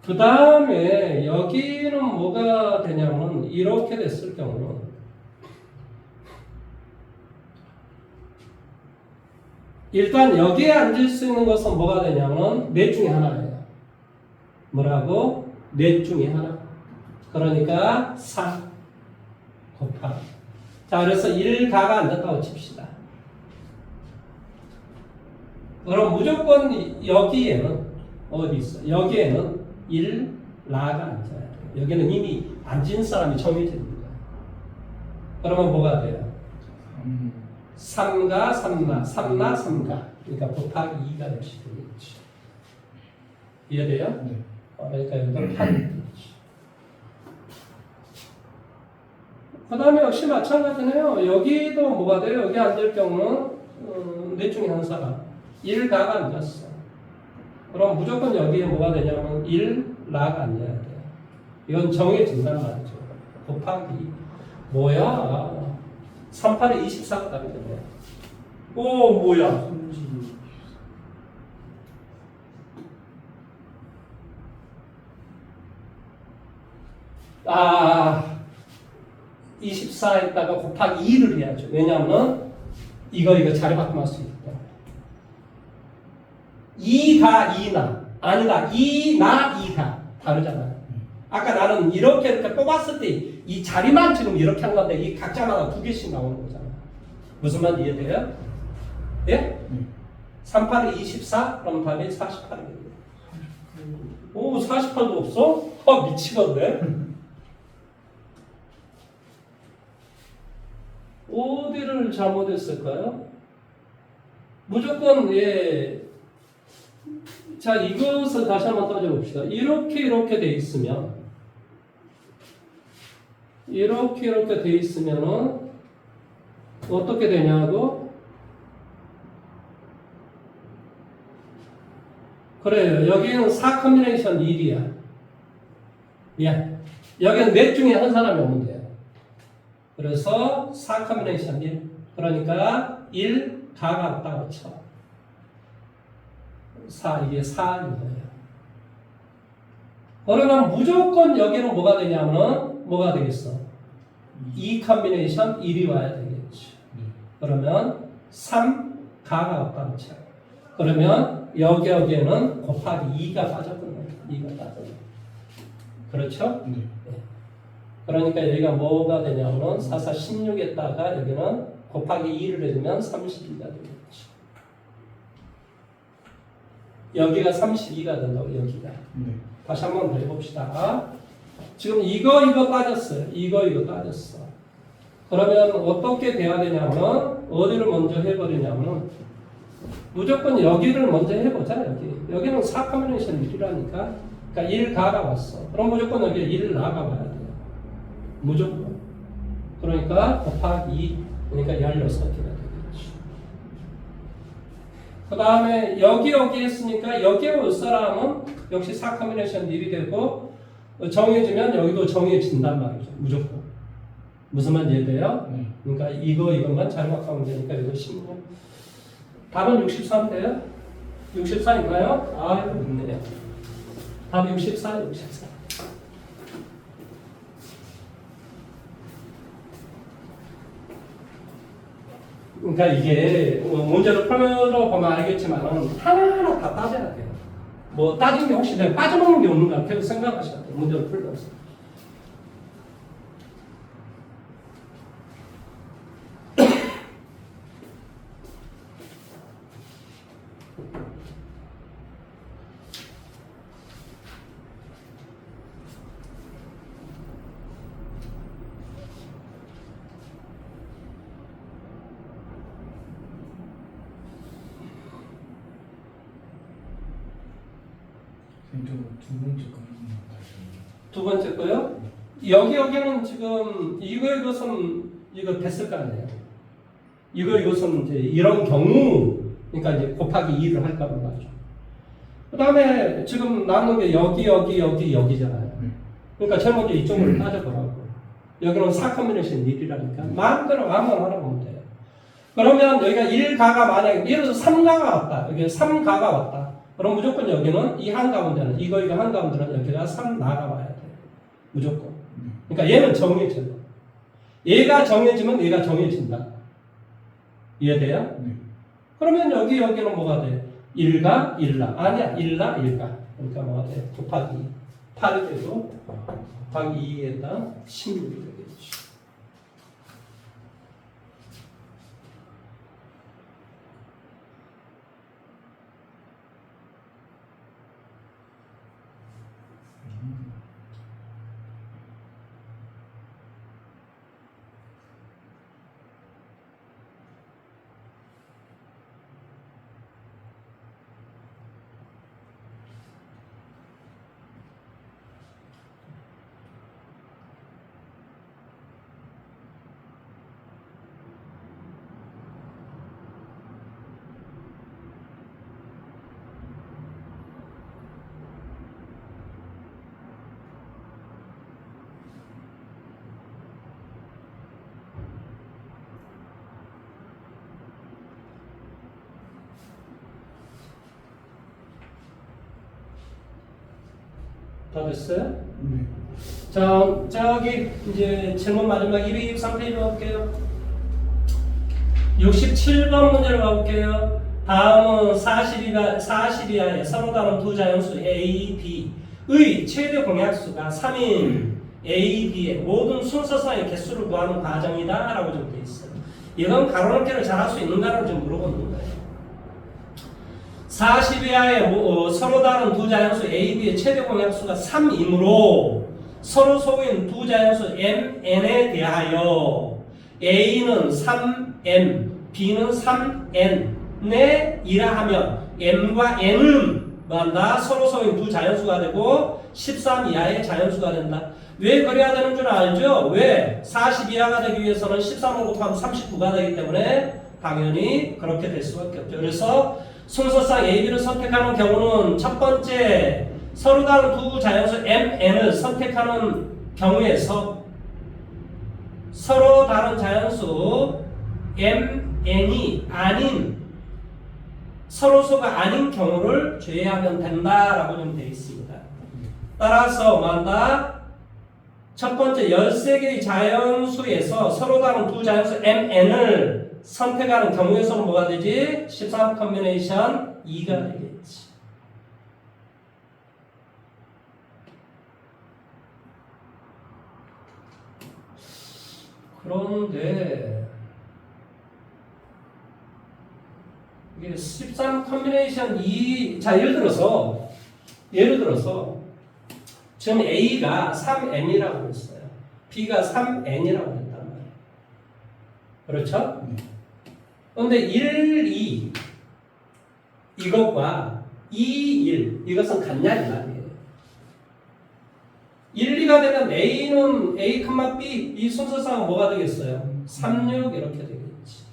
그 다음에 여기는 뭐가 되냐면 이렇게 됐을 경우는 일단 여기에 앉을 수 있는 것은 뭐가 되냐면 넷 중에 하나예요. 뭐라고? 넷 중에 하나. 그러니까 4 곱하기. 자, 그래서 1가가 앉았다고 칩시다. 그럼 무조건 여기에는 어디 있어? 여기에는 1라가 앉아야 돼요. 여기는 이미 앉은 사람이 정해져 있는 거예요. 그러면 뭐가 돼요? 3가 3나, 3나 3가. 그러니까 곱하기 2가 역시 되겠지. 이해돼요? 네. 그러니까 여기는 8이 되겠지. 그 다음에 역시 마찬가지네요. 여기도 뭐가 돼요? 여기 앉을 경우는 넷 중에 한 사람 1가가 앉았어. 그럼 무조건 여기에 뭐가 되냐면 1라가 앉아야 돼요. 이건 정해진단 말이죠. 곱하기 뭐야? 3, 8에 24가 답이잖아요. 오, 뭐야? 아, 24에다가 곱하기 2를 해야죠. 왜냐하면 이거 자리 바꾸면 할 수 있기 때문에. 2가 2나 아니다. 2나 2가 다르잖아요. 아까 나는 이렇게 뽑았을 때 이 자리만 지금 이렇게 한 건데 이 각자마다 2개씩 나오는 거잖아요. 무슨 말 이해돼요? 예? 3, 8에 24? 그럼 답이 48이겠네요. 오, 48도 없어? 아, 미치겠네. 어디를 잘못했을까요? 무조건 예. 자, 이것을 다시 한번 따져봅시다. 이렇게 돼 있으면 이렇게 돼 있으면은 어떻게 되냐고? 그래요. 여기는 4 컨비네이션 1이야. 예. 여기는 넷 중에 한 사람이 오면 돼요. 그래서 4 컨비네이션 1. 그러니까 1 가가 없다고 쳐. 4, 이게 4인 거예요. 그러면 무조건 여기는 뭐가 되냐면 뭐가 되겠어? 2 컨비네이션 1이 와야 되겠죠. 그러면 3 가가 없다고 쳐. 그러면 여기에는 곱하기 2가 빠졌거든요. 2가 빠졌거든요. 그렇죠? 네. 그러니까 여기가 뭐가 되냐면 4, 4, 16에다가 여기는 곱하기 2를 해주면 32가 되겠지. 여기가 32가 된다고, 여기가. 네. 다시 한번 더 해봅시다. 지금 이거 따졌어요. 이거 따졌어. 그러면 어떻게 돼야 되냐면, 어디를 먼저 해버리냐면, 무조건 여기를 먼저 해보자, 여기. 여기는 4 커뮤니케이션 1이라니까. 그러니까 1가가 왔어. 그럼 무조건 여기에 1을 나가봐야 돼요. 무조건. 그러니까 곱하기 2, 그러니까 16개가 되겠지. 그 다음에 여기 했으니까 여기에 올 사람은 역시 4 커뮤니케이션 1이 되고, 정해지면 여기도 정해진단 말이죠. 무조건. 무슨 말인지 이해돼요? 네. 그러니까 이것만 잘못하면 되니까 이거 16. 답은 63 돼요? 64인가요? 아, 이거 있네요. 답 64. 그러니까 이게 문제를 풀어 보면 알겠지만 하나하나 다 따져야 돼요. 뭐 따진 게 혹시 내가 빠져먹는 게 없는가 계속 생각하셔야 돼요. 문제를 풀면서. 선생님 두 번째 거는 다시. 두 번째 거요? 여기는 지금 이것은 이거 됐을 거 아니에요. 이것은 이제 이런 경우, 그러니까 이제 곱하기 2를 할까 말이죠. 그 다음에 지금 남는 게 여기잖아요. 그러니까 제일 먼저 이쪽으로 따져보라고. 여기는 4 커뮤니케이션 1이라니까. 마음대로 아무거나 하나 보면 돼요. 그러면 여기가 1가가 만약에, 예를 들어서 3가가 왔다. 여기 3가가 왔다. 그럼 무조건 여기는 이 한가운데는, 이거 한가운데는 여기가 3 나가봐야 돼요. 무조건. 그러니까 얘는 정해져요. 얘가 정해지면 얘가 정해진다. 이해돼요? 네. 그러면 여기는 뭐가 돼? 1가 1라. 아니야, 1라 1가. 그러니까 뭐가 돼? 곱하기 8이 되고, 곱하기 2에다 16이 되겠지. 다 됐어요? 네. 자, 저기 이제 질문 마지막 223페이지 볼게요. 67번 문제를 봐볼게요. 다음은 사실이하에 서로 다른 두 자연수 A, B의 최대 공약수가 3인 A, B의 모든 순서상의 개수를 구하는 과정이다 라고 좀 되어 있어요. 이건 가로넣기를 잘할 수 있는가를 좀 물어보는 거예요. 40 이하의 서로 다른 두 자연수 A, B의 최대 공약수가 3이므로 서로 소인 두 자연수 M, N에 대하여 A는 3M, B는 3N에 이라 하면 M과 N은 뭐한다? 서로 소인 두 자연수가 되고 13 이하의 자연수가 된다. 왜 그래야 되는 줄 알죠? 왜? 40 이하가 되기 위해서는 13을 곱하면 39가 되기 때문에 당연히 그렇게 될 수밖에 없죠. 그래서 순서상 A, B를 선택하는 경우는 첫 번째 서로 다른 두 자연수 M, N을 선택하는 경우에서 서로 다른 자연수 M, N이 아닌 서로 소가 아닌 경우를 제외하면 된다라고 좀 되어 있습니다. 따라서 뭐한다? 첫 번째 13개의 자연수에서 서로 다른 두 자연수 M, N을 선택하는 경우에서는 뭐가 되지? 13 컨비네이션 2가 되겠지. 그런데 13 컨비네이션 2. 자, 예를 들어서 지금 A가 3N이라고 했어요. B가 3N이라고 했단 말이에요. 그렇죠? 그런데 1, 2 이것과 2, 1 이것은 같냐 이 말이에요. 1, 2가 되면 A는 A, B 이 순서상 뭐가 되겠어요? 3, 6 이렇게 되겠지.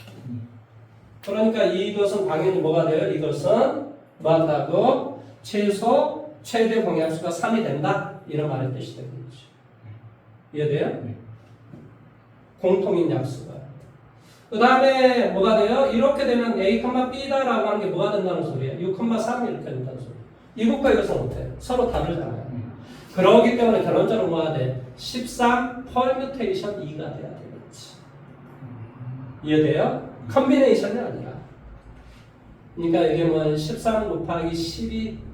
그러니까 이것은 당연히 뭐가 돼요? 이것은 뭐 한다고? 최대 공약수가 3이 된다. 이런 말의 뜻이 되겠죠. 이해돼요? 공통인 약수가. 그 다음에 뭐가 돼요? 이렇게 되면 A, B다라고 하는 게 뭐가 된다는 소리예요? 6, 3 이렇게 된다는 소리예요. 이것과 이것은 어때요? 서로 다르잖아요. 그러기 때문에 결론적으로 뭐가 돼? 13 퍼뮤테이션 2가 돼야 되겠지. 이해돼요? 컨비네이션이 아니라. 그러니까 이게 뭐 13 곱하기 12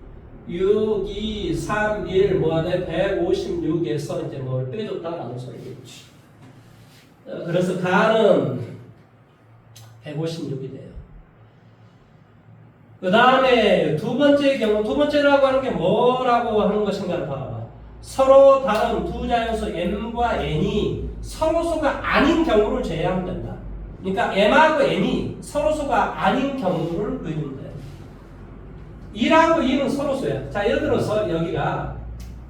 6, 2, 3, 1 뭐가 돼? 156에서 이제 뭘 빼줬다라는 소리겠지. 그래서 가는 156이 돼요. 그 다음에 두 번째라고 하는 게 뭐라고 하는 것인가를 봐봐. 서로 다른 두 자연수 M과 N이 서로수가 아닌 경우를 제외하면 된다. 그러니까 M하고 N이 서로수가 아닌 경우를 의미합니다. 1하고 2는 서로수야. 자, 예를 들어서 여기가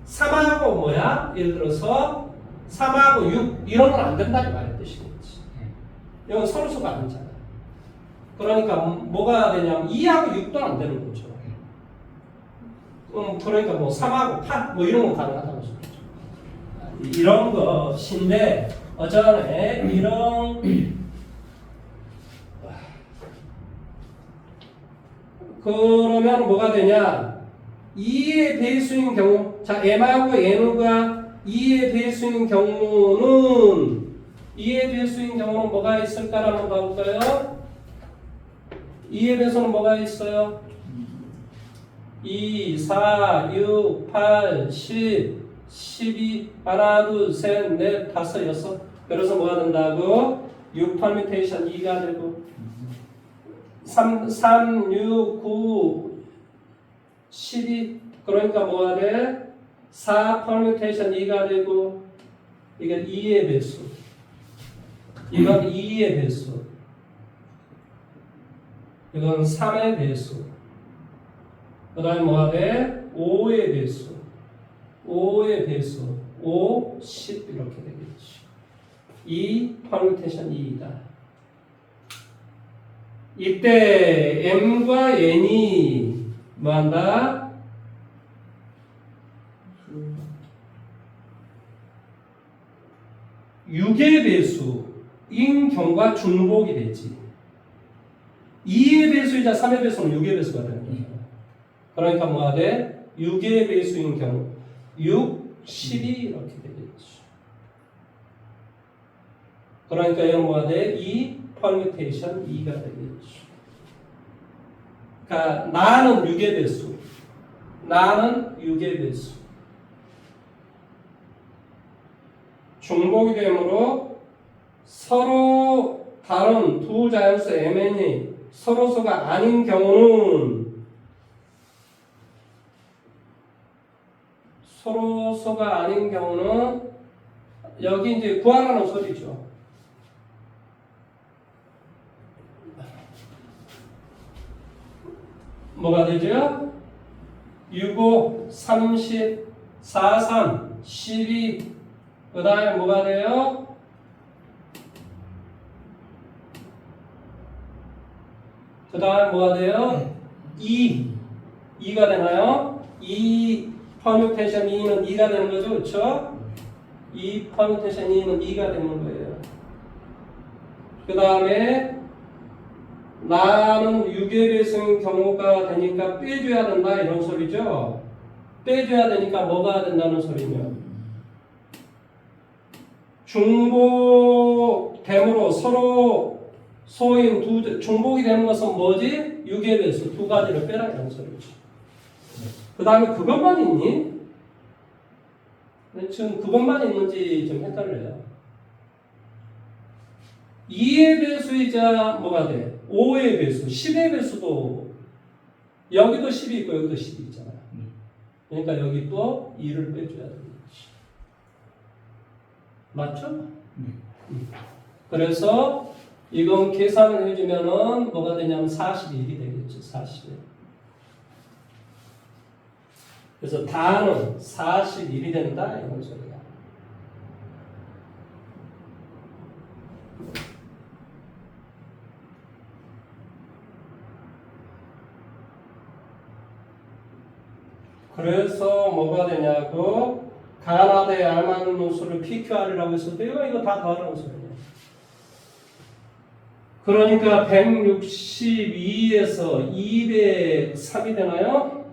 3하고 뭐야? 예를 들어서 3하고 6 이런 건 안 된다는 말의 뜻이겠지. 이건 서로수가 아니잖아. 그러니까 뭐가 되냐면 2하고 6도 안 되는 거죠. 그러니까 뭐 3하고 8 뭐 이런 건 가능하다는 소리죠. 이런 것인데 어쩌네 이런 그러면 뭐가 되냐? 2의 배수인 경우, 자, M하고 N가 2의 배수인 경우는 뭐가 있을까를 한번 봐볼까요? 2의 배수는 뭐가 있어요? 2, 4, 6, 8, 10, 12, 하나, 둘, 셋, 넷, 다섯, 여섯. 그래서 뭐가 된다고? 6 퍼뮤테이션 2가 되고 3, 6, 9, 12 그러니까 뭐가 돼? 4 퍼뮤테이션 2가 되고 이게 2의 배수 이건 2의 배수 이건 3의 배수 그 다음에 뭐가 돼? 5의 배수 5의 배수 5, 10 이렇게 되겠지 2 퍼뮤테이션 2이다 이때 M과 N이 뭐한다? 육의 배수인 경우가 중복이 되지. 2의 배수이자 3의 배수는 6의 배수가 되는 거죠. 그러니까 뭐가 돼? 6의 배수인 경우 6, 12 이렇게 되겠지. 그러니까 이건 뭐가 돼? 2 퍼뮤테이션 2가 되겠죠. 그러니까 나는 6의 배수. 나는 6의 배수. 중복이 되므로 서로 다른 두 자연수 MN이 서로수가 아닌 경우는 여기 이제 구하라는 소리죠. 뭐가 되죠? 65, 30, 43, 12. 그 다음에 뭐가 돼요? 그 다음에 뭐가 돼요? 2가 되나요? 2 퍼뮤테이션 2는 2가 되는 거죠, 그렇죠? 2 퍼뮤테이션 2는 2가 되는 거예요. 그 다음에 나는 6의 배수인 경우가 되니까 빼줘야 된다 이런 소리죠. 빼줘야 되니까 뭐가 된다는 소리냐? 중복됨으로 서로 소인 중복이 되는 것은 뭐지? 6의 배수 두 가지를 빼라 이런 소리죠. 그 다음에 그것만 있니? 지금 그것만 있는지 좀 헷갈려요. 2의 배수이자 뭐가 돼? 5의 배수, 10의 배수도 여기도 10이 있고 여기도 10이 있잖아요. 그러니까 여기 또 2를 빼줘야 되는 거지. 맞죠? 그래서 이건 계산을 해주면은 뭐가 되냐면 41이 되겠죠. 41. 그래서 다는 41이 된다 이런 소리야. 그래서 뭐가 되냐고 가나다에 알맞는 노수를 PQR이라고 했었대요. 이거 다 더하라는 소리예요. 그러니까 162에서 203이 되나요?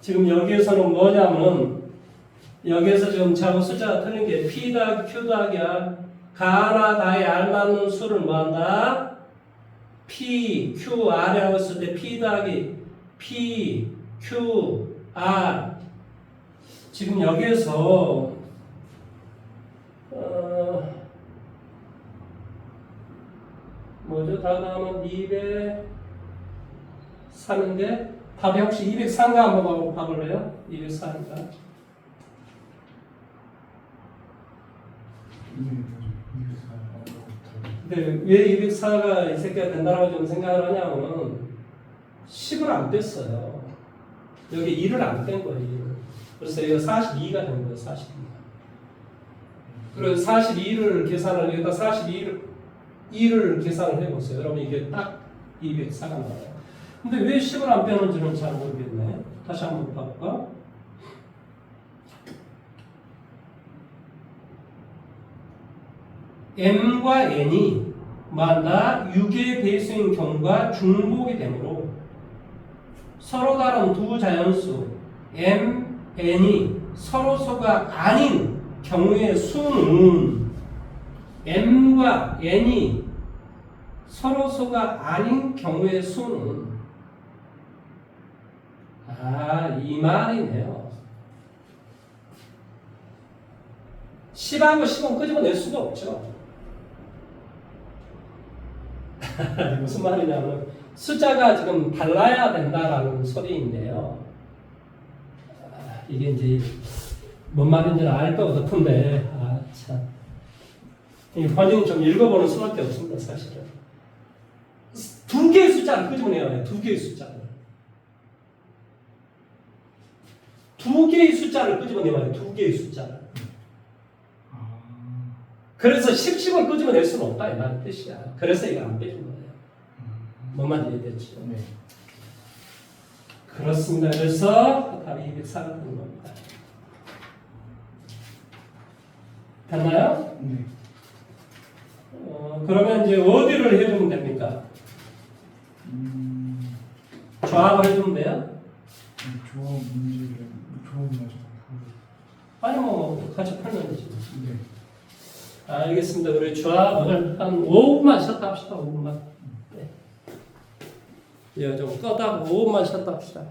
지금 여기에서는 뭐냐면 여기에서 지금 자꾸 숫자가 틀린 게 P 더하기 Q 더하기야. 가나다에 알맞는 수를 뭐한다? P, Q, R이라고 했을 때 P 더하기 P, Q, R. 지금 여기에서 뭐죠? 다 나오면 203인데 답이 혹시 204인가 한번 봐볼래요? 204인가? 근데 왜 204가 이 새끼가 된다고 좀 생각을 하냐면 10을 안 뺐어요. 여기 1을 안 뺀 거예요. 1을. 그래서 이거 42가 된 거예요. 42가. 그래서 42를 계산을 여기다 42를 계산을 해보세요. 그러면 이게 딱 204가 나와요. 근데 왜 10을 안 빼는지는 잘 모르겠네. 다시 한번 봐볼까? m과 n이 만나 6의 배수인 경우가 중복이 되므로 서로 다른 두 자연수 m, n이 서로서가 아닌 경우의 수는 m과 n이 서로서가 아닌 경우의 수는 이 말이네요. 10하고 10은 끄집어낼 수가 없죠. 무슨 말이냐면 숫자가 지금 달라야 된다라는 소리인데요. 이게 이제 뭔 말인지는 알 것 같은데 참. 이 본인이 좀 읽어보는 수밖에 없습니다. 사실은. 두 개의 숫자를 끄집어내야 해요. 두 개의 숫자를. 두 개의 숫자를 끄집어내야 해요. 두 개의 숫자를. 그래서 10을 끄집어낼 수는 없다 이 말의 뜻이야. 그래서 이거 안 빼준 거예요. 뭔 말인지 이해됐죠? 네. 그렇습니다. 그래서 답이 204가 되는 겁니다. 됐나요? 네. 그러면 이제 어디를 해주면 됩니까? 조합을 해주면 돼요? 조합 문제를 조합만 아니 뭐 같이 풀면 되지. 네. 알겠습니다. 우리 조합을 한 5분만 쉬었다 합시다. 5분만. 네. 좀 끄다가 5분만 쉬었다 합시다.